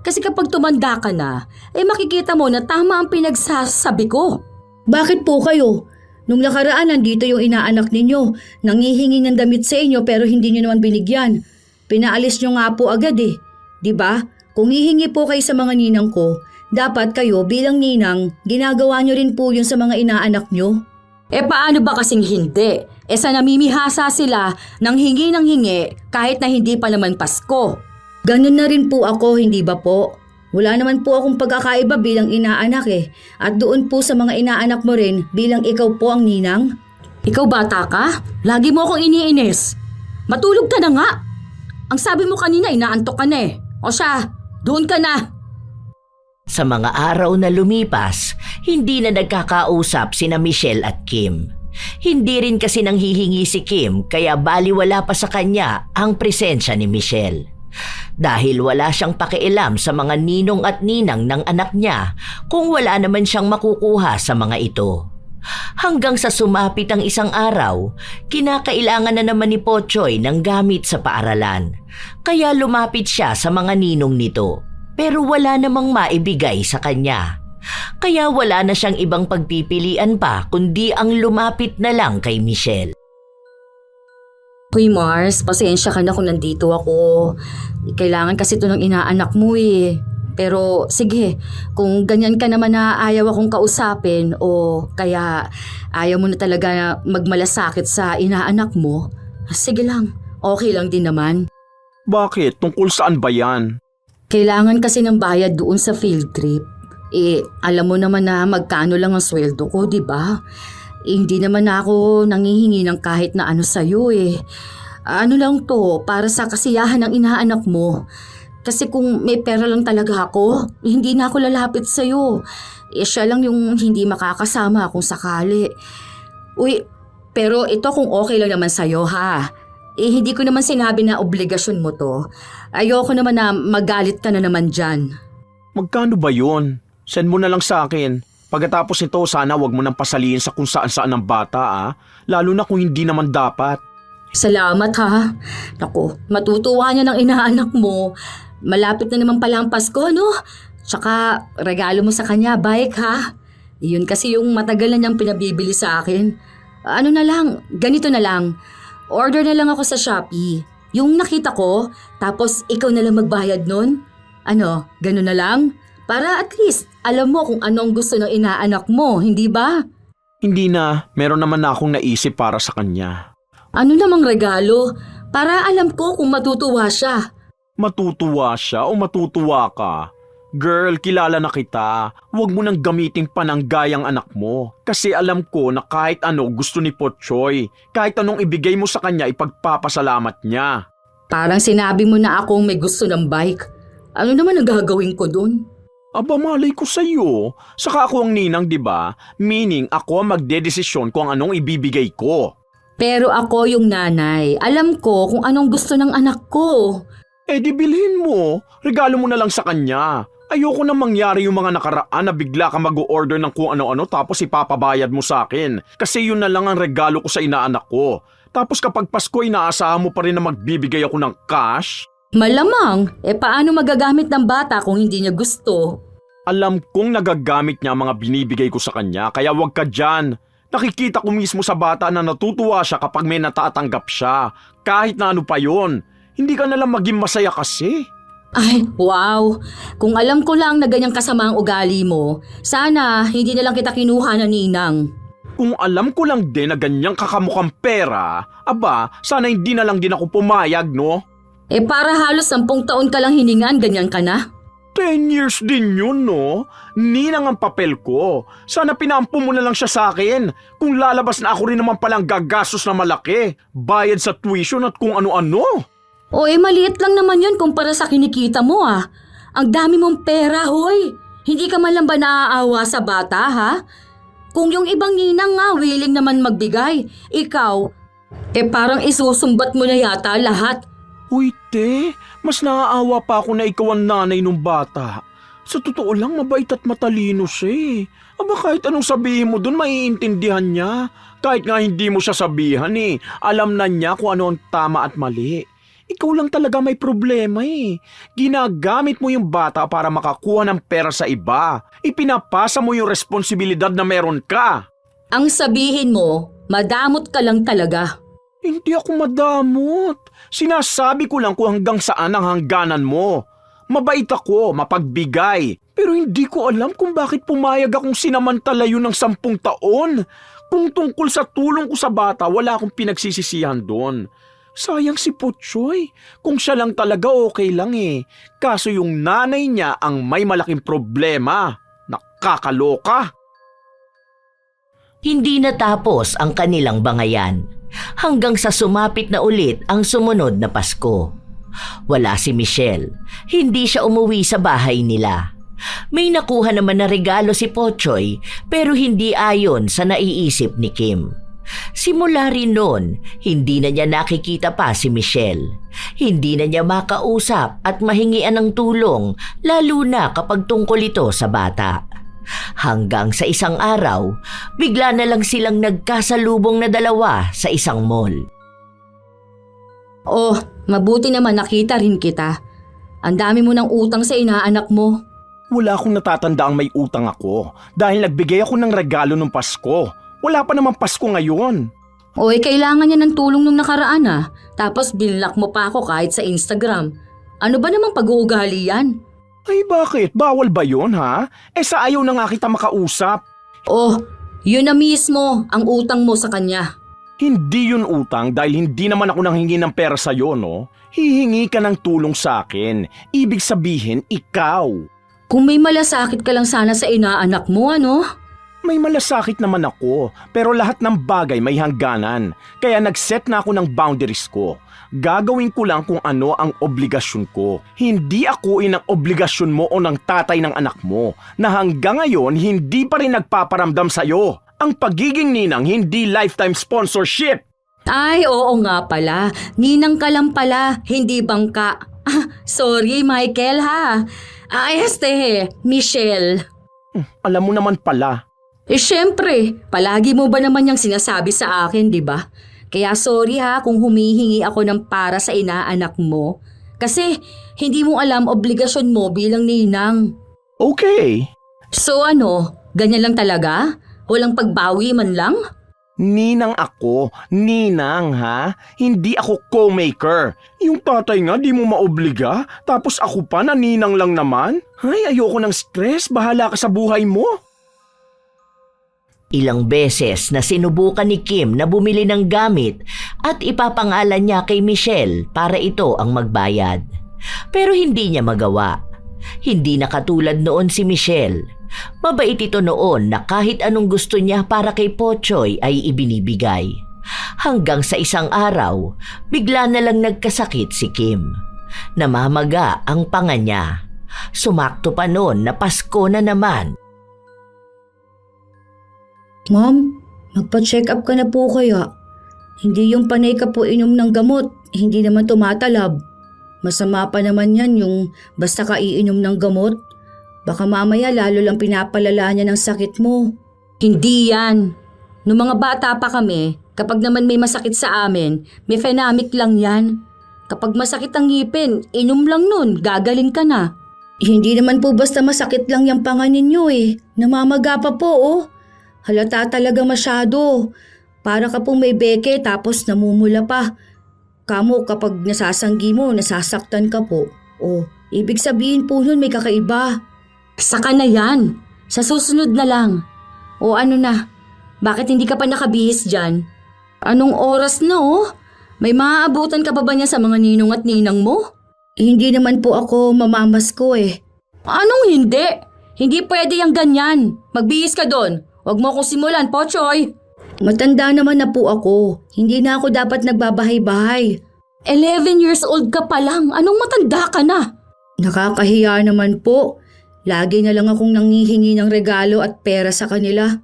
Kasi kapag tumanda ka na, makikita mo na tama ang pinagsasabi ko. Bakit po kayo? Nung nakaraan nandito yung inaanak ninyo, nangihingi ng damit sa inyo pero hindi nyo naman binigyan. Pinaalis nyo nga po agad eh. Diba? Kung hihingi po kayo sa mga ninang ko, dapat kayo bilang ninang, ginagawa nyo rin po yun sa mga inaanak nyo. Paano ba kasing hindi? Sa namimihasa sila nang hingi ng hingi kahit na hindi pa naman Pasko. Ganun na rin po ako, hindi ba po? Wala naman po akong pagkakaiba bilang inaanak eh. At doon po sa mga inaanak mo rin bilang ikaw po ang ninang. Ikaw bata ka? Lagi mo akong iniinis. Matulog ka na nga. Ang sabi mo kanina, inaantok ka na eh. O siya, doon ka na. Sa mga araw na lumipas, hindi na nagkakausap sina Michelle at Kim. Hindi rin kasi nanghihingi si Kim kaya baliwala pa sa kanya ang presensya ni Michelle. Dahil wala siyang pakialam sa mga ninong at ninang ng anak niya kung wala naman siyang makukuha sa mga ito. Hanggang sa sumapit ang isang araw, kinakailangan na naman ni Pochoy ng gamit sa paaralan. Kaya lumapit siya sa mga ninong nito, pero wala namang maibigay sa kanya. Kaya wala na siyang ibang pagpipilian pa kundi ang lumapit na lang kay Michelle. Hoy Mars, pasensya ka na kung nandito ako. Kailangan kasi ito ng inaanak mo eh. Pero sige, kung ganyan ka naman na ayaw akong kausapin o kaya ayaw mo na talaga magmalasakit sa inaanak mo, sige lang, okay lang din naman. Bakit? Tungkol saan ba yan? Kailangan kasi ng bayad doon sa field trip. Alam mo naman na magkano lang ang sweldo ko, di ba? Hindi naman ako nangihingi ng kahit na ano sa'yo eh. Ano lang to, para sa kasiyahan ng inaanak mo. Kasi kung may pera lang talaga ako, hindi na ako lalapit sa'yo. Siya lang yung hindi makakasama kung sakali. Uy, pero ito kung okay lang naman sa'yo ha. Hindi ko naman sinabi na obligasyon mo to. Ayoko naman na magalit ka na naman dyan. Magkano ba yun? Send mo na lang sa akin. Pagkatapos nito, sana wag mo nang pasaliin sa kung saan-saan ng bata lalo na kung hindi naman dapat. Salamat ha. Naku, matutuwa niya ng inaanak mo. Malapit na naman pala ang Pasko, no? Tsaka regalo mo sa kanya, bike ha. Yun kasi yung matagal na niyang pinabibili sa akin. Ano na lang, ganito na lang. Order na lang ako sa Shopee. Yung nakita ko, tapos ikaw na lang magbayad nun. Ano, ganun na lang? Para at least alam mo kung ano ang gusto ng inaanak mo, hindi ba? Hindi na, meron naman na akong naisip para sa kanya. Ano namang regalo? Para alam ko kung matutuwa siya. Matutuwa siya o matutuwa ka? Girl, kilala na kita. Huwag mo nang gamiting pananggayang anak mo. Kasi alam ko na kahit ano gusto ni Pochoy. Kahit anong ibigay mo sa kanya, ipagpapasalamat niya. Parang sinabi mo na akong may gusto ng bike. Ano naman ang gagawin ko dun? Aba, malay ko sa'yo. Saka ako ang ninang, di ba? Meaning, ako ang magdedesisyon kung anong ibibigay ko. Pero ako yung nanay. Alam ko kung anong gusto ng anak ko. Di bilhin mo. Regalo mo na lang sa kanya. Ayoko na mangyari yung mga nakaraan na bigla ka mag-o-order ng kung ano-ano tapos ipapabayad mo sa akin. Kasi yun na lang ang regalo ko sa inaanak ko. Tapos kapag Pasko, inaasahan mo pa rin na magbibigay ako ng cash? Malamang, paano magagamit ng bata kung hindi niya gusto? Alam kong nagagamit niya ang mga binibigay ko sa kanya, kaya wag ka dyan. Nakikita ko mismo sa bata na natutuwa siya kapag may natatanggap siya. Kahit na ano pa yon. Hindi ka nalang maging masaya kasi. Ay, wow! Kung alam ko lang na ganyang kasama ang ugali mo, sana hindi na lang kita kinuha na ninang. Kung alam ko lang din na ganyang kakamukhang pera, aba, sana hindi na lang din ako pumayag, no? Para halos 10 taon ka lang hiningan, ganyan ka na? 10 years din yun, no? Ninang ang papel ko. Sana pinampo mo na lang siya sa akin. Kung lalabas na ako rin naman palang gagastos na malaki. Bayad sa tuition at kung ano-ano. Maliit lang naman yun kumpara sa kinikita mo ah. Ang dami mong pera, hoy. Hindi ka man lang ba naaawa sa bata, ha? Kung yung ibang ninang nga willing naman magbigay, ikaw, parang isusumbat mo na yata lahat. Uy, te, mas naaawa pa ako na ikaw ang nanay nung bata. Sa totoo lang, mabait at matalino siya eh. Aba kahit anong sabihin mo dun, maiintindihan niya. Kahit nga hindi mo siya sabihan eh, alam na niya kung ano ang tama at mali. Ikaw lang talaga may problema eh. Ginagamit mo yung bata para makakuha ng pera sa iba. Ipinapasa mo yung responsibilidad na meron ka. Ang sabihin mo, madamot ka lang talaga. Hindi ako madamot. Sinasabi ko lang kung hanggang saan ang hangganan mo. Mabait ako, mapagbigay. Pero hindi ko alam kung bakit pumayag akong sinamantala yun ng 10 taon. Kung tungkol sa tulong ko sa bata, wala akong pinagsisisihan doon. Sayang si Putsoy. Kung siya lang talaga okay lang eh. Kaso yung nanay niya ang may malaking problema. Nakakaloka. Hindi natapos ang kanilang bangayan hanggang sa sumapit na ulit ang sumunod na Pasko. Wala si Michelle. Hindi siya umuwi sa bahay nila. May nakuha naman na regalo si Pochoy pero hindi ayon sa naiisip ni Kim. Simula rin noon, hindi na niya nakikita pa si Michelle. Hindi na niya makausap at mahingian ng tulong lalo na kapag tungkol ito sa bata. Hanggang sa isang araw, bigla na lang silang nagkasalubong na dalawa sa isang mall. Mabuti naman nakita rin kita. Ang dami mo ng utang sa inaanak mo. Wala akong natatandaang may utang ako dahil nagbigay ako ng regalo nung Pasko. Wala pa naman Pasko ngayon. Kailangan niya ng tulong nung nakaraan ah. Tapos binlock mo pa ako kahit sa Instagram. Ano ba namang pag-uugali yan? Ay bakit? Bawal ba yun ha? Sa ayaw na nga kita makausap. Yun na mismo ang utang mo sa kanya. Hindi yun utang dahil hindi naman ako nanghingi ng pera sa'yo, no? Hihingi ka ng tulong sa akin. Ibig sabihin, ikaw. Kung may malasakit ka lang sana sa inaanak mo, ano? May malasakit naman ako, pero lahat ng bagay may hangganan. Kaya nag-set na ako ng boundaries ko. Gagawin ko lang kung ano ang obligasyon ko. Hindi akuin ang obligasyon mo o ng tatay ng anak mo na hanggang ngayon hindi pa rin nagpaparamdam sa'yo. Ang pagiging ninang hindi lifetime sponsorship. Ay, oo nga pala. Ninang ka lang pala, hindi bangka. Sorry, Michael ha. Michelle. Alam mo naman pala. Syempre, palagi mo ba naman yung sinasabi sa akin, di ba? Kaya sorry ha kung humihingi ako ng para sa inaanak mo. Kasi hindi mo alam obligasyon mo bilang ninang. Okay. So ganyan lang talaga? Walang pagbawi man lang? Ninang ako. Ninang ha? Hindi ako co-maker. Yung tatay nga di mo maobliga. Tapos ako pa na ninang lang naman. Ay, ayoko ng stress. Bahala ka sa buhay mo. Ilang beses na sinubukan ni Kim na bumili ng gamit at ipapangalan niya kay Michelle para ito ang magbayad. Pero hindi niya magawa. Hindi na katulad noon si Michelle. Mabait ito noon na kahit anong gusto niya para kay Pochoy ay ibinibigay. Hanggang sa isang araw, bigla na lang nagkasakit si Kim. Namamaga ang panga niya. Sumakto pa noon na Pasko na naman. Ma'am, magpa-check up ka na po kaya. Hindi yung panay ka po inom ng gamot, hindi naman tumatalab. Masama pa naman yan yung basta ka iinom ng gamot. Baka mamaya lalo lang pinapalala niya ng sakit mo. Hindi yan. Noong mga bata pa kami, Kapag naman may masakit sa amin, mefenamic lang yan. Kapag masakit ang ngipin, inom lang nun, gagaling ka na. Hindi naman po basta masakit lang yung panga ninyo eh. Namamaga pa po oh. Halata talaga masyado. Para ka pong may beke tapos namumula pa. Kamo kapag nasasanggi mo, nasasaktan ka po. Oh, ibig sabihin po nun may kakaiba. Saka na yan. Sa susunod na lang. O ano na, bakit hindi ka pa nakabihis dyan? Anong oras na oh? May maaabutan ka pa ba niya sa mga ninong at ninang mo? Hindi naman po ako mamamasko eh. Anong hindi? Hindi pwede yung ganyan. Magbihis ka doon. Huwag mo akong simulan, Pochoy. Matanda naman na po ako. Hindi na ako dapat nagbabahay-bahay. 11 years old ka pa lang. Anong matanda ka na? Nakakahiya naman po. Lagi na lang akong nangihingi ng regalo at pera sa kanila.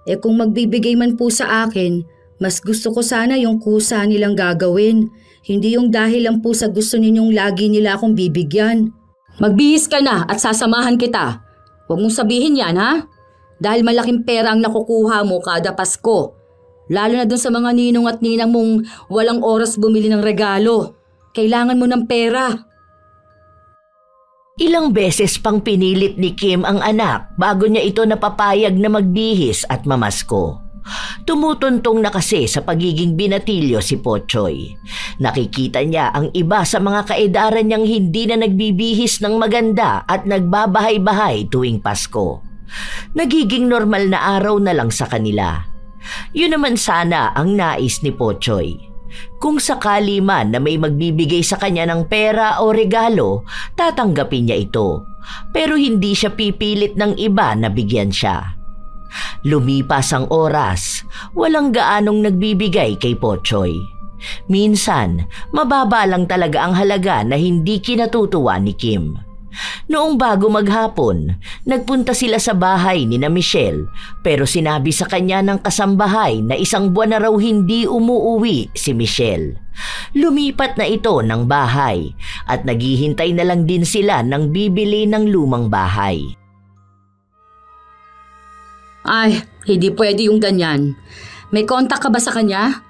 Eh kung magbibigay man po sa akin, mas gusto ko sana yung kusa nilang gagawin. Hindi yung dahil lang po sa gusto ninyong lagi nila akong bibigyan. Magbihis ka na at sasamahan kita. Huwag mong sabihin yan ha? Dahil malaking pera ang nakukuha mo kada Pasko. Lalo na dun sa mga ninong at ninang mong walang oras bumili ng regalo. Kailangan mo ng pera. Ilang beses pang pinilit ni Kim ang anak bago niya ito napapayag na magbihis at mamasko. Tumutuntong na kasi sa pagiging binatilyo si Pochoy. Nakikita niya ang iba sa mga kaedaran niyang hindi na nagbibihis ng maganda at nagbabahay-bahay tuwing Pasko. Nagiging normal na araw na lang sa kanila. Yun naman sana ang nais ni Pochoy. Kung sakali man na may magbibigay sa kanya ng pera o regalo, tatanggapin niya ito. Pero hindi siya pipilit ng iba na bigyan siya. Lumipas ang oras, walang gaanong nagbibigay kay Pochoy. Minsan, mababa lang talaga ang halaga na hindi kinatutuwa ni Kim. Noong bago maghapon, nagpunta sila sa bahay ni na Michelle pero sinabi sa kanya ng kasambahay na 1 buwan na raw hindi umuuwi si Michelle. Lumipat na ito ng bahay at naghihintay na lang din sila ng bibili ng lumang bahay. Ay, hindi pwede yung ganyan. May kontak ka ba sa kanya?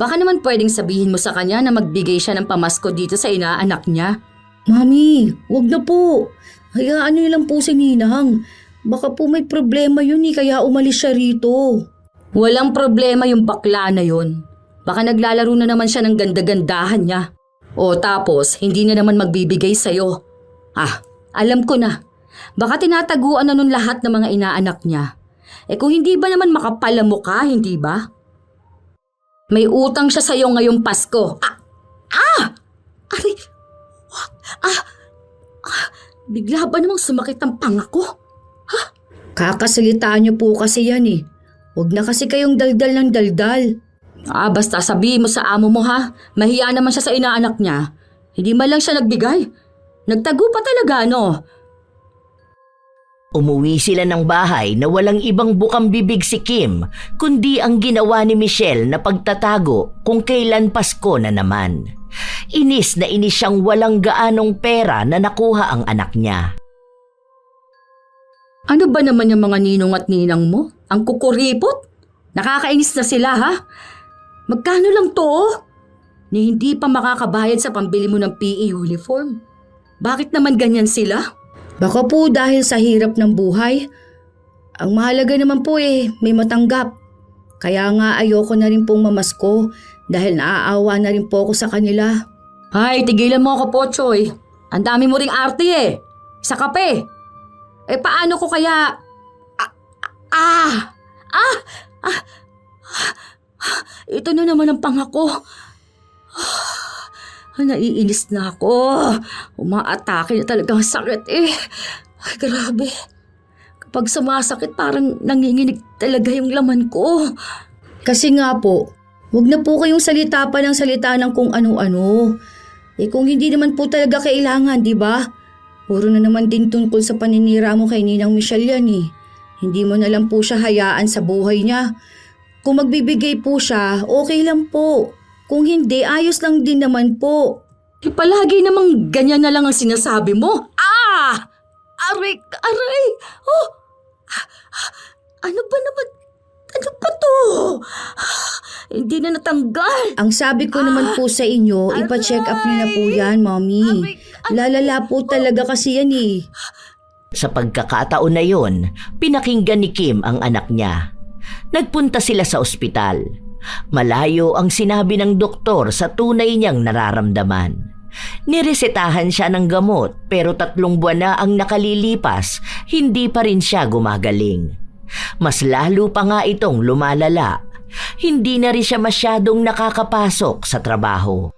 Baka naman pwedeng sabihin mo sa kanya na magbigay siya ng pamasko dito sa inaanak niya. Mami, wag na po. Hayaan niyo lang po si Ninang. Baka po may problema yun kaya umalis siya rito. Walang problema yung bakla na yun. Baka naglalaro na naman siya ng ganda-gandahan niya. O tapos, hindi na naman magbibigay sa'yo. Ah, alam ko na. Baka tinataguan na nun lahat ng mga inaanak niya. Eh kung hindi ba naman makapal ang mukha, hindi ba? May utang siya sa'yo ngayong Pasko. Aray! Bigla ba namang sumakit ang panga ko? Kakasalitaan niyo po kasi yan eh. Huwag na kasi kayong daldal ng daldal. Basta sabihin mo sa amo mo ha. Mahiya naman siya sa inaanak niya. Hindi man lang siya nagbigay. Nagtago pa talaga no? Umuwi sila ng bahay na walang ibang bukang bibig si Kim kundi ang ginawa ni Michelle na pagtatago kung kailan Pasko na naman. Inis na inis siyang walang gaanong pera na nakuha ang anak niya. Ano ba naman yung mga ninong at ninang mo? Ang kukuripot? Nakakainis na sila ha? Magkano lang to? Ni hindi pa makakabayad sa pambili mo ng PE uniform. Bakit naman ganyan sila? Baka po dahil sa hirap ng buhay. Ang mahalaga naman po may matanggap. Kaya nga ayoko na rin pong mamasko dahil naaawa na rin po ako sa kanila. Ay, tigilan mo ako Pochoy. Ang dami mo ring arte sa kape. Paano ko kaya... Ito na naman ang pangako. Naiinis na ako. Umaatake na talaga ang sakit Ay, grabe. Kapag sumasakit parang nanginginig talaga yung laman ko. Kasi nga po, huwag na po kayong salita pa ng salita ng kung ano-ano. Kung hindi naman po talaga kailangan, di ba? Puro na naman din tungkol sa paninira mo kay Ninang Michelle yan Hindi mo na lang po siya hayaan sa buhay niya. Kung magbibigay po siya, okay lang po. Kung hindi, ayos lang din naman po. Palagi namang ganyan na lang ang sinasabi mo. Aray! Ano ba naman? Ano pa to? Hindi na natanggal. Ang sabi ko naman po sa inyo, ipa-check up niyo na po yan, Mommy. Lalala po talaga kasi yan eh. Sa pagkakataon na yon, pinakinggan ni Kim ang anak niya. Nagpunta sila sa ospital. Malayo ang sinabi ng doktor sa tunay niyang nararamdaman. Niresetahan siya ng gamot pero 3 buwan na ang nakalilipas, hindi pa rin siya gumagaling. Mas lalo pa nga itong lumalala. Hindi na rin siya masyadong nakakapasok sa trabaho.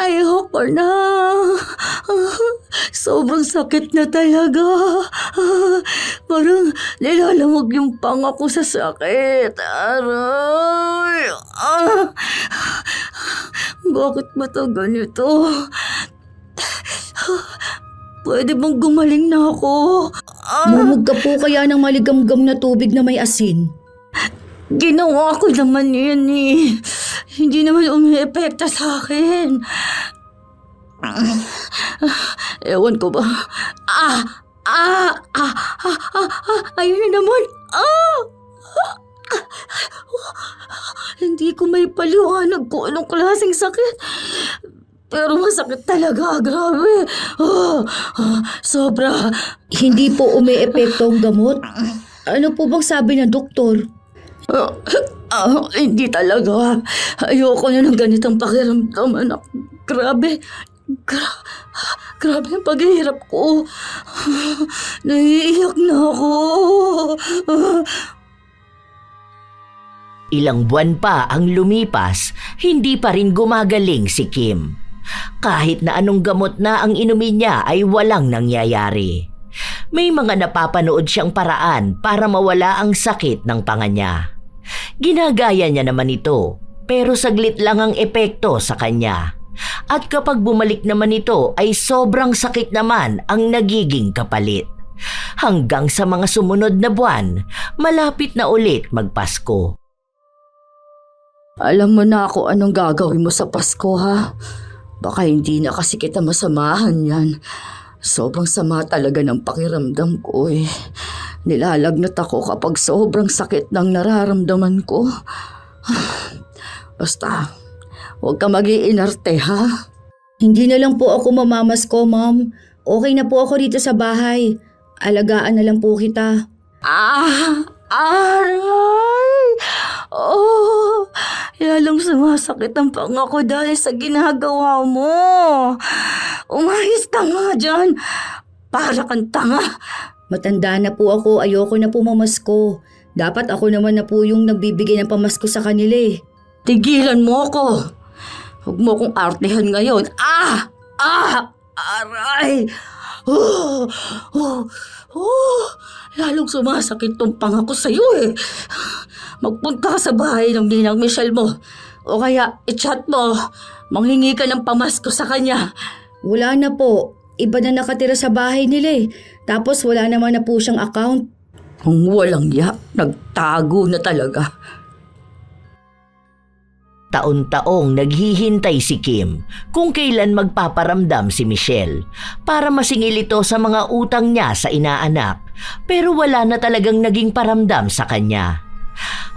Ayoko na. Sobrang sakit na talaga. Parang nilalamog yung panga ko sa sakit. Aray. Bakit ba ito ganito? Pwede bang gumaling na ako? Mumog ka po kaya ng maligamgam na tubig na may asin. Ginawa ko naman yun eh. Hindi naman umiepekta sa akin. Ewan ko ba? Ayun na naman. Hindi ko may paliwanag kung anong klaseng sakit. Pero masakit talaga, grabe. Sobra. Hindi po umiepekto ang gamot? Ano po bang sabi ng doktor? Hindi talaga. Ayoko na ng ganitong pakiramdam, anak. Grabe. Grabe ang paghihirap ko. Naiiyak na ako. Ilang buwan pa ang lumipas, hindi pa rin gumagaling si Kim. Kahit na anong gamot na ang inumin niya ay walang nangyayari. May mga napapanood siyang paraan para mawala ang sakit ng panga niya. Ginagaya niya naman ito, pero saglit lang ang epekto sa kanya. At kapag bumalik naman ito ay sobrang sakit naman ang nagiging kapalit. Hanggang sa mga sumunod na buwan, malapit na ulit magpasko. Alam mo na ako anong gagawin mo sa Pasko, ha? Baka hindi na kasi kita masamahan yan. Sobrang sama talaga ng pakiramdam ko eh. Nilalagnat ako kapag sobrang sakit ng nararamdaman ko. Basta, huwag ka mag-iinarte, ha? Hindi na lang po ako mamamasko, Ma'am. Okay na po ako dito sa bahay. Alagaan na lang po kita. Aray! Oh, lalong sumasakit ang panga ko dahil sa ginagawa mo. Umayos ka nga dyan. Para kang tanga. Matanda na po ako, ayoko na po mamasko. Dapat ako naman na po yung nagbibigay ng pamasko sa kanila eh. Tigilan mo ako. Huwag mo akong artehan ngayon. Aray! Lalong sumasakit tong panga ko sa'yo eh. Magpunta ka sa bahay ng ninang Michelle mo. O kaya i-chat mo. Manghingi ka ng pamasko sa kanya. Wala na po. Iba na nakatira sa bahay nila eh. Tapos wala naman na po siyang account. Ang walang ya, nagtago na talaga. Taon-taong naghihintay si Kim kung kailan magpaparamdam si Michelle para masingil ito sa mga utang niya sa inaanak, pero wala na talagang naging paramdam sa kanya.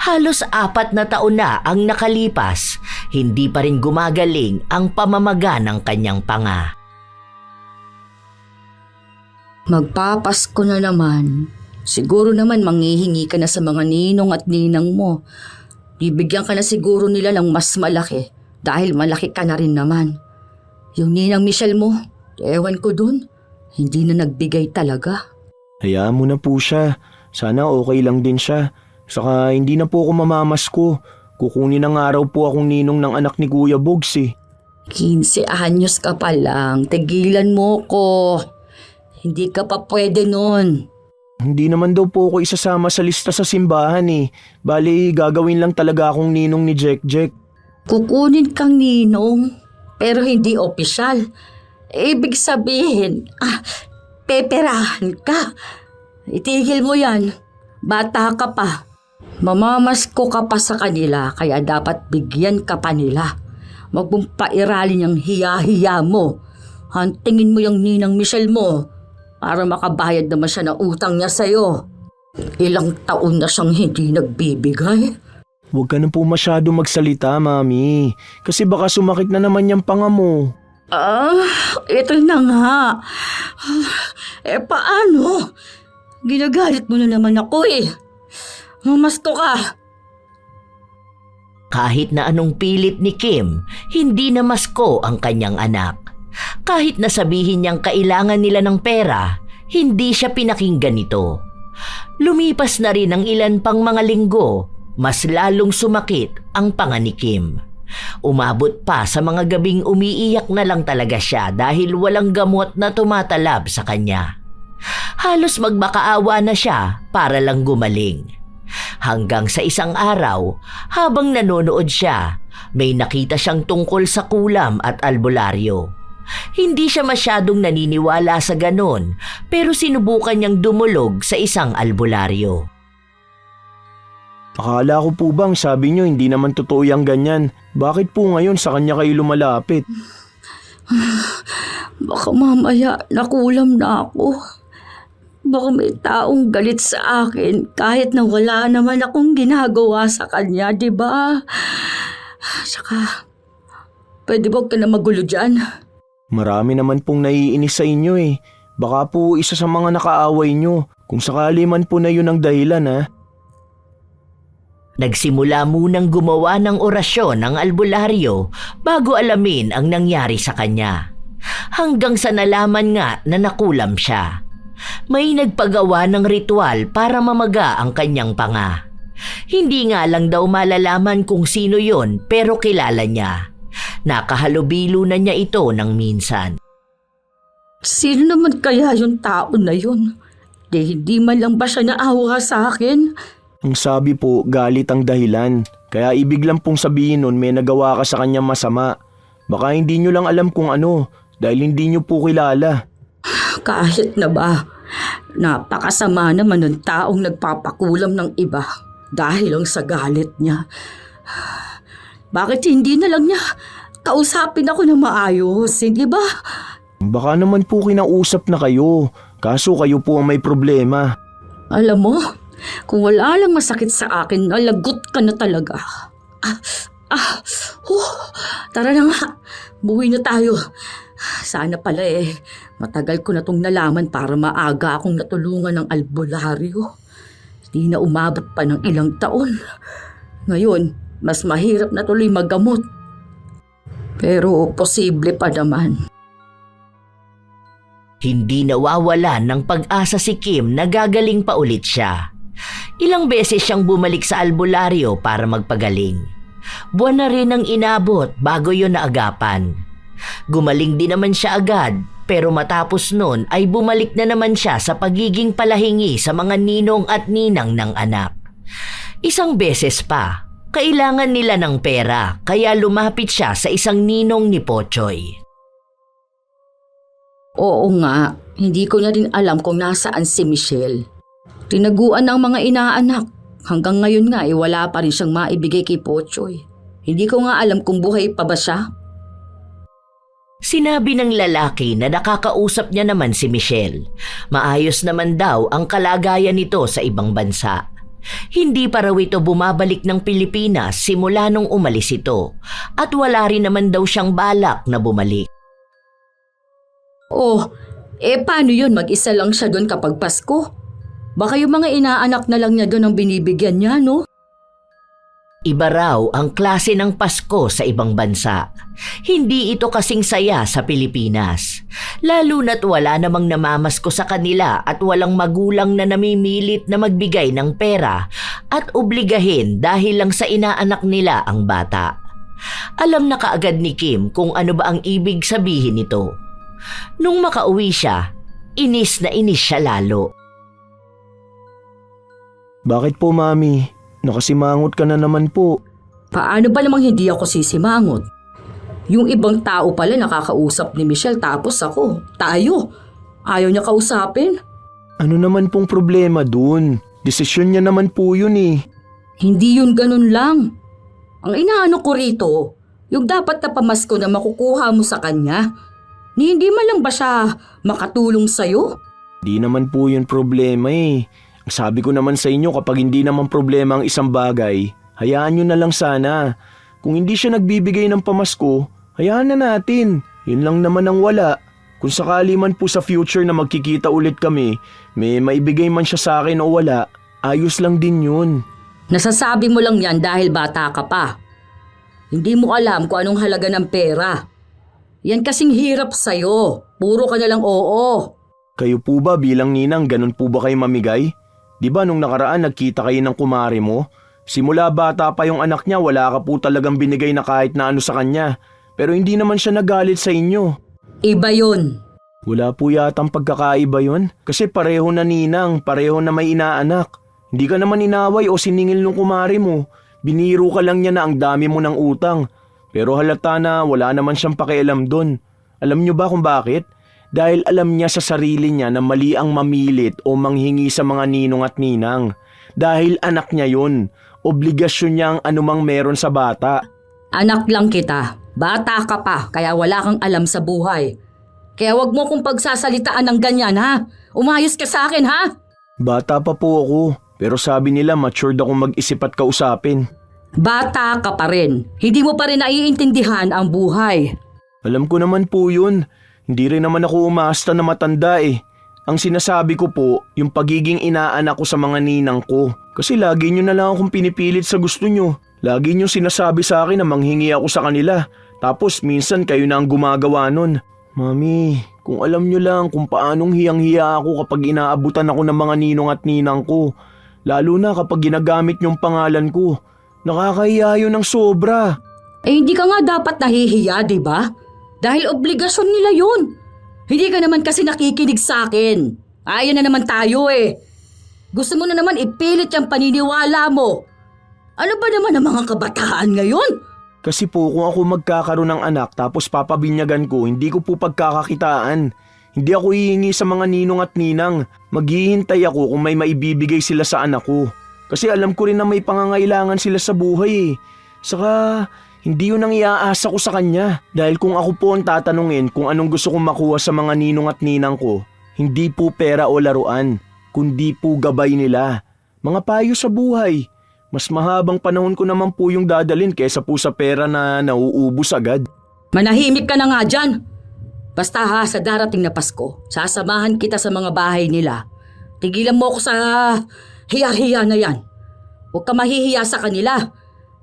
Halos 4 na taon na ang nakalipas, hindi pa rin gumagaling ang pamamaga ng kanyang panga. Magpapasko na naman. Siguro naman manghihingi ka na sa mga ninong at ninang mo. Bibigyan ka na siguro nila ng mas malaki dahil malaki ka na rin naman. Yung ninang Michelle mo, ewan ko dun, hindi na nagbigay talaga. Hayaan mo na po siya. Sana okay lang din siya. Saka hindi na po ako mamamasko. Kukunin ng araw po akong ninong ng anak ni Kuya Bogs eh. 15 anyos ka pa lang, tigilan mo ko. Hindi ka pa pwede nun. Hindi naman daw po ako isasama sa lista sa simbahan eh. Bali, gagawin lang talaga akong ninong ni Jack. Kukunin kang ninong, pero hindi opisyal. Ibig sabihin, peperahan ka. Itigil mo yan. Bata ka pa. Mamamasko ka pa sa kanila, kaya dapat bigyan ka pa nila. Huwag mong pairalin yung hiya-hiya mo. Hantingin mo yung ninang Michelle mo para makabayad naman siya ng utang niya sa'yo. Ilang taon na siyang hindi nagbibigay. Huwag ka na po masyado magsalita, Mami. Kasi baka sumakit na naman yung panga mo. Ito na nga. Paano? Ginagalit mo na naman ako eh. Mamasto ka. Kahit na anong pilit ni Kim, hindi namasko ang kanyang anak. Kahit na sabihin niyang kailangan nila ng pera, hindi siya pinakinggan nito. Lumipas na rin ang ilan pang mga linggo, mas lalong sumakit ang panga ni Kim. Umabot pa sa mga gabing umiiyak na lang talaga siya dahil walang gamot na tumatalab sa kanya. Halos magmakaawa na siya para lang gumaling. Hanggang sa isang araw, habang nanonood siya, may nakita siyang tungkol sa kulam at albularyo. Hindi siya masyadong naniniwala sa ganon, pero sinubukan niyang dumulog sa isang albularyo. Akala ko po bang sabi niyo hindi naman totoo yung ganyan? Bakit po ngayon sa kanya kayo lumalapit? Baka mamaya nakulam na ako. Baka may taong galit sa akin kahit na wala naman akong ginagawa sa kanya, di ba? Saka, pwede ba huwag ka na magulo dyan? Marami naman pong naiinis sa inyo eh. Baka po isa sa mga nakaaway nyo. Kung sakali man po na yun ang dahilan ha. Nagsimula munang gumawa ng orasyon ng albularyo bago alamin ang nangyari sa kanya. Hanggang sa nalaman nga na nakulam siya. May nagpagawa ng ritual para mamaga ang kanyang panga. Hindi nga lang daw malalaman kung sino yon pero kilala niya. Nakahalubilo na niya ito ng minsan. Sino naman kaya yung tao na yun? Hindi man lang ba siya naawa sa akin? Ang sabi po, galit ang dahilan. Kaya ibig lang pong sabihin nun may nagawa ka sa kanya masama. Baka hindi nyo lang alam kung ano dahil hindi nyo po kilala. Kahit na ba, napakasama naman ng taong nagpapakulam ng iba dahil lang sa galit niya. Bakit hindi na lang niya kausapin ako na maayos, hindi ba? Baka naman po kinausap na kayo. Kaso kayo po ang may problema. Alam mo, kung wala lang masakit sa akin, nalagot ka na talaga. Tara na nga, buwi na tayo. Sana pala matagal ko na tong nalaman para maaga akong natulungan ng albularyo. Di na umabot pa ng ilang taon. Ngayon, mas mahirap na tuloy maggamot. Pero posible pa naman. Hindi nawawalan ng pag-asa si Kim na gagaling pa ulit siya. Ilang beses siyang bumalik sa albularyo para magpagaling. Buwan na rin ang inabot bago yon naagapan. Gumaling din naman siya agad, pero matapos nun ay bumalik na naman siya sa pagiging palahingi sa mga ninong at ninang ng anak. Isang beses pa, kailangan nila ng pera kaya lumapit siya sa isang ninong ni Pochoy. Oo nga, hindi ko na rin alam kung nasaan si Michelle. Tinaguan ng mga inaanak. Hanggang ngayon nga wala pa rin siyang maibigay kay Pochoy. Hindi ko nga alam kung buhay pa ba siya. Sinabi ng lalaki na nakakausap niya naman si Michelle. Maayos naman daw ang kalagayan nito sa ibang bansa. Hindi pa raw ito bumabalik ng Pilipinas simula nung umalis ito at wala rin naman daw siyang balak na bumalik. Paano yun? Mag-isa lang siya doon kapag Pasko? Baka yung mga inaanak na lang niya doon ang binibigyan niya, no? Iba raw ang klase ng Pasko sa ibang bansa. Hindi ito kasing saya sa Pilipinas. Lalo na't wala namang namamasko sa kanila at walang magulang na namimilit na magbigay ng pera at obligahin dahil lang sa inaanak nila ang bata. Alam na kaagad ni Kim kung ano ba ang ibig sabihin nito. Nung makauwi siya, inis na inis siya lalo. Bakit po, Mami? Nakasimangot ka na naman po. Paano ba namang hindi ako sisimangot? Yung ibang tao pala nakakausap ni Michelle tapos ako, tayo. Ayaw niya kausapin. Ano naman pong problema dun? Desisyon niya naman po yun eh. Hindi yun ganun lang. Ang inaano ko rito, yung dapat na pamasko na makukuha mo sa kanya. Ni hindi man lang ba siya makatulong sa'yo? Di naman po yun problema eh. Sabi ko naman sa inyo kapag hindi naman problema ang isang bagay, hayaan nyo na lang sana. Kung hindi siya nagbibigay ng pamasko, hayaan na natin. Yun lang naman ang wala. Kung sakali man po sa future na magkikita ulit kami, may maibigay man siya sa akin o wala, ayos lang din yun. Nasasabi mo lang yan dahil bata ka pa. Hindi mo alam kung anong halaga ng pera. Yan kasing hirap sa'yo. Puro ka na lang oo. Kayo po ba bilang ninang ganun po ba kayo mamigay? Di ba nung nakaraan nagkita kayo ng kumare mo? Simula bata pa yung anak niya, wala ka po talagang binigay na kahit na ano sa kanya. Pero hindi naman siya nagalit sa inyo. Iba yun. Wala po yatang pagkakaiba yun. Kasi pareho na ninang, pareho na may inaanak. Hindi ka naman inaway o siningil nung kumare mo. Biniro ka lang niya na ang dami mo ng utang. Pero halata na wala naman siyang pakialam doon. Alam niyo ba kung bakit? Dahil alam niya sa sarili niya na mali ang mamilit o manghingi sa mga ninong at ninang. Dahil anak niya yun. Obligasyon niya ang anumang meron sa bata. Anak lang kita. Bata ka pa, kaya wala kang alam sa buhay. Kaya wag mo kong pagsasalitaan ng ganyan, ha? Umayos ka sa akin, ha? Bata pa po ako. Pero sabi nila matured akong mag-isip at kausapin. Bata ka pa rin. Hindi mo pa rin naiintindihan ang buhay. Alam ko naman po yun. Hindi rin naman ako umasta na matanda eh. Ang sinasabi ko po, yung pagiging inaanak ko sa mga ninang ko. Kasi lagi nyo na lang akong pinipilit sa gusto nyo. Lagi nyo sinasabi sa akin na manghingi ako sa kanila. Tapos minsan kayo na ang gumagawa nun. Mami, kung alam nyo lang kung paanong hiyang-hiya ako kapag inaabutan ako ng mga ninong at ninang ko. Lalo na kapag ginagamit nyong pangalan ko. Nakakahiya yun ng sobra. Eh hindi ka nga dapat nahihiya, di ba? Dahil obligasyon nila yun. Hindi ka naman kasi nakikinig sa akin. Ayan na naman tayo eh. Gusto mo na naman ipilit yung paniniwala mo. Ano ba naman ang mga kabataan ngayon? Kasi po kung ako magkakaroon ng anak tapos papabinyagan ko, hindi ko po pagkakakitaan. Hindi ako hihingi sa mga ninong at ninang. Maghihintay ako kung may maibibigay sila sa anak ko. Kasi alam ko rin na may pangangailangan sila sa buhay eh. Saka hindi yun ang iaasa ko sa kanya. Dahil kung ako po ang tatanungin kung anong gusto kong makuha sa mga ninong at ninang ko, hindi po pera o laruan, kundi po gabay nila. Mga payo sa buhay. Mas mahabang panahon ko naman po yung dadalin kaysa po sa pera na nauubos agad. Manahimik ka na nga dyan. Basta ha, sa darating na Pasko, sasamahan kita sa mga bahay nila. Tigilan mo ako sa hiya-hiya na yan. Huwag ka mahihiya sa kanila.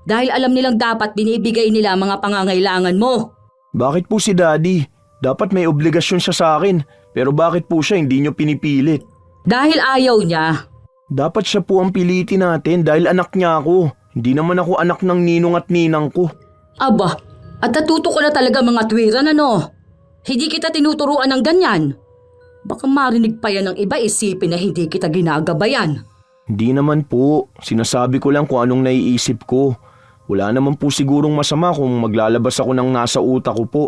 Dahil alam nilang dapat binibigay nila ang mga pangangailangan mo. Bakit po si Daddy? Dapat may obligasyon siya sa akin. Pero bakit po siya hindi nyo pinipilit? Dahil ayaw niya. Dapat siya po ang pilitin natin dahil anak niya ako. Hindi naman ako anak ng ninong at ninang ko. Aba, at natuto ko na talaga mga tuwiran ano. Hindi kita tinuturuan ng ganyan. Baka marinig pa yan ng iba, isipin na hindi kita ginagabayan. Hindi naman po. Sinasabi ko lang kung anong naiisip ko. Wala naman po sigurong masama kung maglalabas ako ng nasa utak ko po.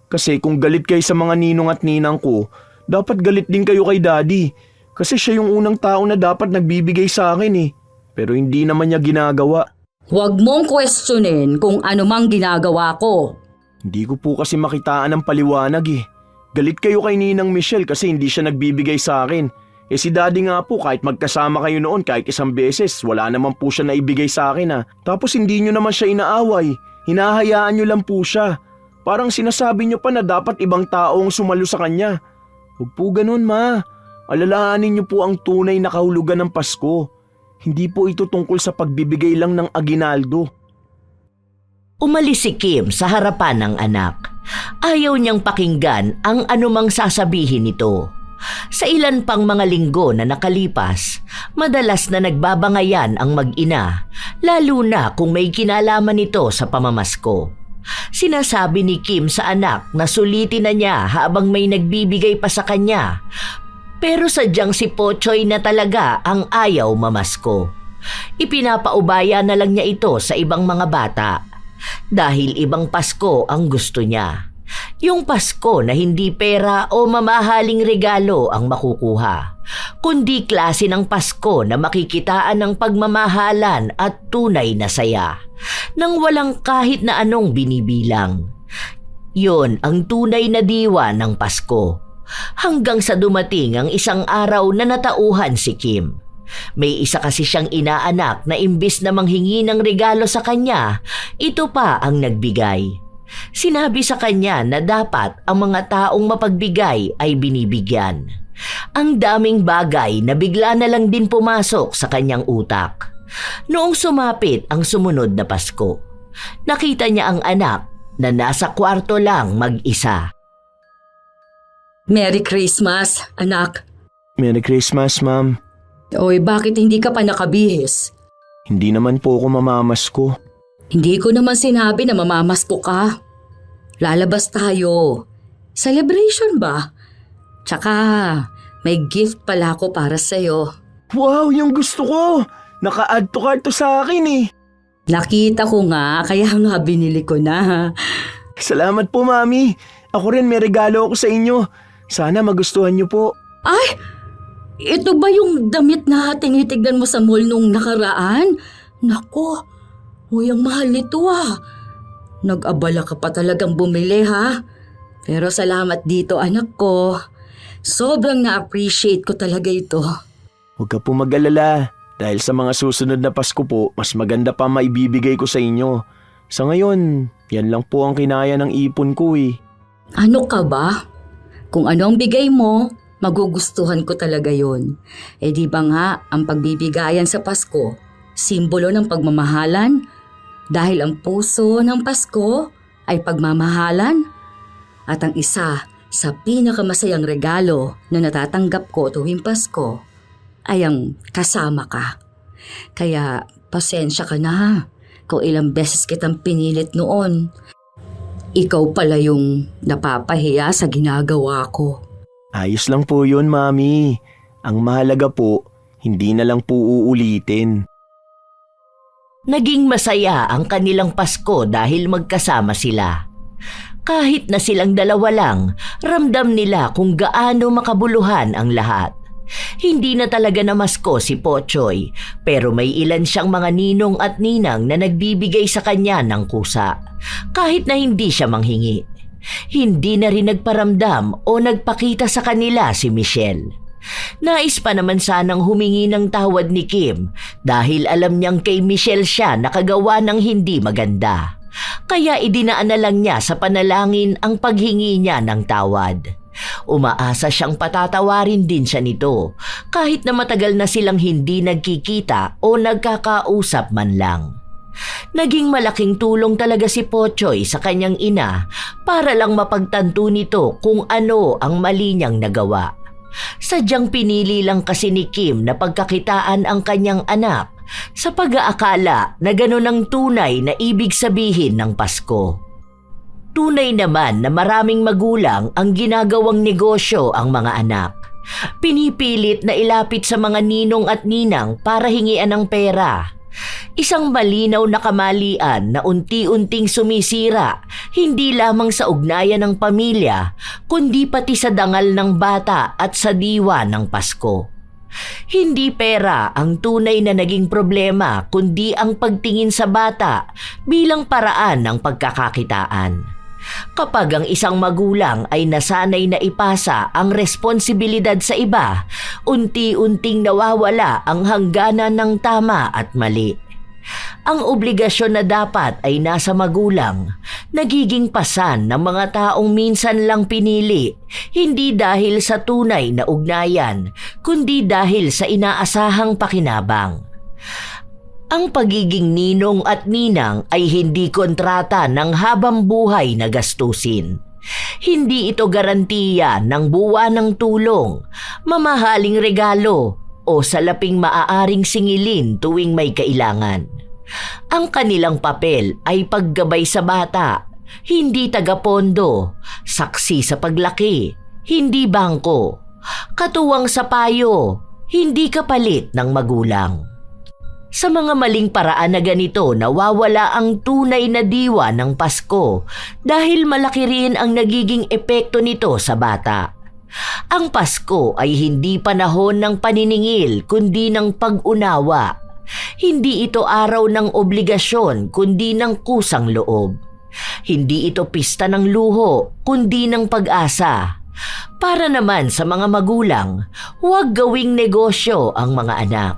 Kasi kung galit kayo sa mga ninong at ninang ko, dapat galit din kayo kay Daddy. Kasi siya yung unang tao na dapat nagbibigay sa akin eh. Pero hindi naman niya ginagawa. Huwag mong questionin kung ano mang ginagawa ko. Hindi ko po kasi makitaan ng paliwanag eh. Galit kayo kay Ninang Michelle kasi hindi siya nagbibigay sa akin. Eh si Daddy nga po kahit magkasama kayo noon kahit isang beses, wala naman po siya naibigay sa akin ah. Tapos hindi nyo naman siya inaaway. Hinahayaan nyo lang po siya. Parang sinasabi nyo pa na dapat ibang tao ang sumalo sa kanya. Huwag po ganun ma. Alalahanin niyo po ang tunay na kahulugan ng Pasko. Hindi po ito tungkol sa pagbibigay lang ng aginaldo. Umalis si Kim sa harapan ng anak. Ayaw niyang pakinggan ang anumang sasabihin nito. Sa ilan pang mga linggo na nakalipas, madalas na nagbabangayan ang mag-ina, lalo na kung may kinalaman nito sa pamamasko. Sinasabi ni Kim sa anak na sulitin na niya habang may nagbibigay pa sa kanya. Pero sadyang si Pochoy na talaga ang ayaw mamasko. Ipinapaubaya na lang niya ito sa ibang mga bata. Dahil ibang Pasko ang gusto niya. Yung Pasko na hindi pera o mamahaling regalo ang makukuha, kundi klase ng Pasko na makikitaan ng pagmamahalan at tunay na saya, nang walang kahit na anong binibilang. Yun ang tunay na diwa ng Pasko. Hanggang sa dumating ang isang araw na natauhan si Kim. May isa kasi siyang inaanak na imbis na manghingi ng regalo sa kanya, ito pa ang nagbigay. Sinabi sa kanya na dapat ang mga taong mapagbigay ay binibigyan. Ang daming bagay na bigla na lang din pumasok sa kanyang utak. Noong sumapit ang sumunod na Pasko, nakita niya ang anak na nasa kwarto lang mag-isa. Merry Christmas, anak. Merry Christmas, Ma'am. Oy, bakit hindi ka pa nakabihis? Hindi naman po ako mamamasko. Hindi ko naman sinabi na mamamasko ka. Lalabas tayo. Celebration ba? Tsaka, may gift pala ako para sa'yo. Wow, yung gusto ko! Naka-add to cart to sa akin eh. Nakita ko nga, kaya nga binili ko na. Salamat po, Mami. Ako rin may regalo ako sa inyo. Sana magustuhan niyo po. Ay! Ito ba yung damit na tinitignan mo sa mall nung nakaraan? Nako, uy, ang mahal nito ah. Nag-abala ka pa talagang bumili ha. Pero salamat dito anak ko. Sobrang na-appreciate ko talaga ito. Huwag ka po mag-alala. Dahil sa mga susunod na Pasko po, mas maganda pa maibibigay ko sa inyo. Sa ngayon, yan lang po ang kinaya ng ipon ko eh. Ano ka ba? Kung ano ang bigay mo, magugustuhan ko talaga yon. Eh di ba nga, ang pagbibigayan sa Pasko, simbolo ng pagmamahalan? Dahil ang puso ng Pasko ay pagmamahalan. At ang isa sa pinakamasayang regalo na natatanggap ko tuwing Pasko ay ang kasama ka. Kaya pasensya ka na kung ilang beses kitang pinilit noon. Ikaw pala yung napapahiya sa ginagawa ko. Ayos lang po yun, Mami. Ang mahalaga po, hindi na lang po uulitin. Naging masaya ang kanilang Pasko dahil magkasama sila. Kahit na silang dalawa lang, ramdam nila kung gaano makabuluhan ang lahat. Hindi na talaga namasko si Pochoy, pero may ilan siyang mga ninong at ninang na nagbibigay sa kanya ng kusa, kahit na hindi siya manghingi. Hindi na rin nagparamdam o nagpakita sa kanila si Michelle. Nais pa naman sanang humingi ng tawad ni Kim dahil alam niyang kay Michelle siya nakagawa ng hindi maganda. Kaya idinaan na lang niya sa panalangin ang paghingi niya ng tawad. Umaasa siyang patatawarin din siya nito kahit na matagal na silang hindi nagkikita o nagkakausap man lang. Naging malaking tulong talaga si Pochoy sa kanyang ina para lang mapagtanto nito kung ano ang mali niyang nagawa. Sadyang pinili lang kasi ni Kim na pagkakitaan ang kanyang anak sa pag-aakala na gano'n ang tunay na ibig sabihin ng Pasko. Tunay naman na maraming magulang ang ginagawang negosyo ang mga anak. Pinipilit na ilapit sa mga ninong at ninang para hingian ng pera. Isang malinaw na kamalian na unti-unting sumisira, hindi lamang sa ugnayan ng pamilya, kundi pati sa dangal ng bata at sa diwa ng Pasko. Hindi pera ang tunay na naging problema, kundi ang pagtingin sa bata bilang paraan ng pagkakakitaan. Kapag ang isang magulang ay nasanay na ipasa ang responsibilidad sa iba, unti-unting nawawala ang hangganan ng tama at mali. Ang obligasyon na dapat ay nasa magulang, nagiging pasan ng mga taong minsan lang pinili, hindi dahil sa tunay na ugnayan, kundi dahil sa inaasahang pakinabang. Ang pagiging ninong at ninang ay hindi kontrata ng habang buhay na gastusin. Hindi ito garantiya ng buwanang tulong, mamahaling regalo o salaping maaaring singilin tuwing may kailangan. Ang kanilang papel ay paggabay sa bata, hindi tagapondo, saksi sa paglaki, hindi bangko, katuwang sa payo, hindi kapalit ng magulang. Sa mga maling paraan na ganito, nawawala ang tunay na diwa ng Pasko dahil malaki rin ang nagiging epekto nito sa bata. Ang Pasko ay hindi panahon ng paniningil kundi ng pag-unawa. Hindi ito araw ng obligasyon kundi ng kusang loob. Hindi ito pista ng luho kundi ng pag-asa. Para naman sa mga magulang, huwag gawing negosyo ang mga anak.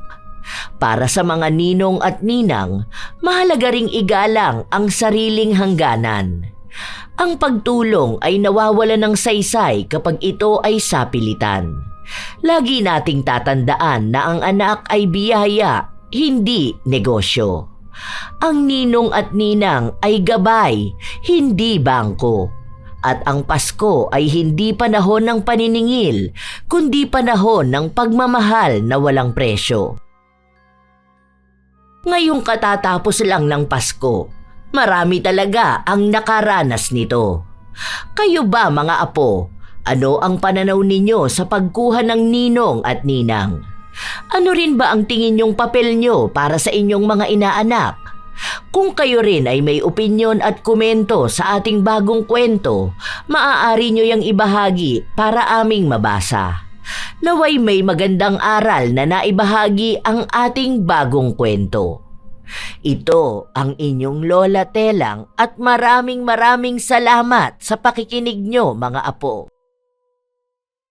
Para sa mga ninong at ninang, mahalaga ring igalang ang sariling hangganan. Ang pagtulong ay nawawala ng saysay kapag ito ay sapilitan. Lagi nating tatandaan na ang anak ay biyaya, hindi negosyo. Ang ninong at ninang ay gabay, hindi bangko. At ang Pasko ay hindi panahon ng paniningil, kundi panahon ng pagmamahal na walang presyo. Ngayong katatapos lang ng Pasko, marami talaga ang nakaranas nito. Kayo ba mga apo, ano ang pananaw ninyo sa pagkuha ng ninong at ninang? Ano rin ba ang tingin nyong papel nyo para sa inyong mga inaanak? Kung kayo rin ay may opinyon at komento sa ating bagong kwento, maaari nyo yang ibahagi para aming mabasa. Naway may magandang aral na naibahagi ang ating bagong kwento. Ito ang inyong Lola Telang at maraming salamat sa pakikinig nyo mga apo.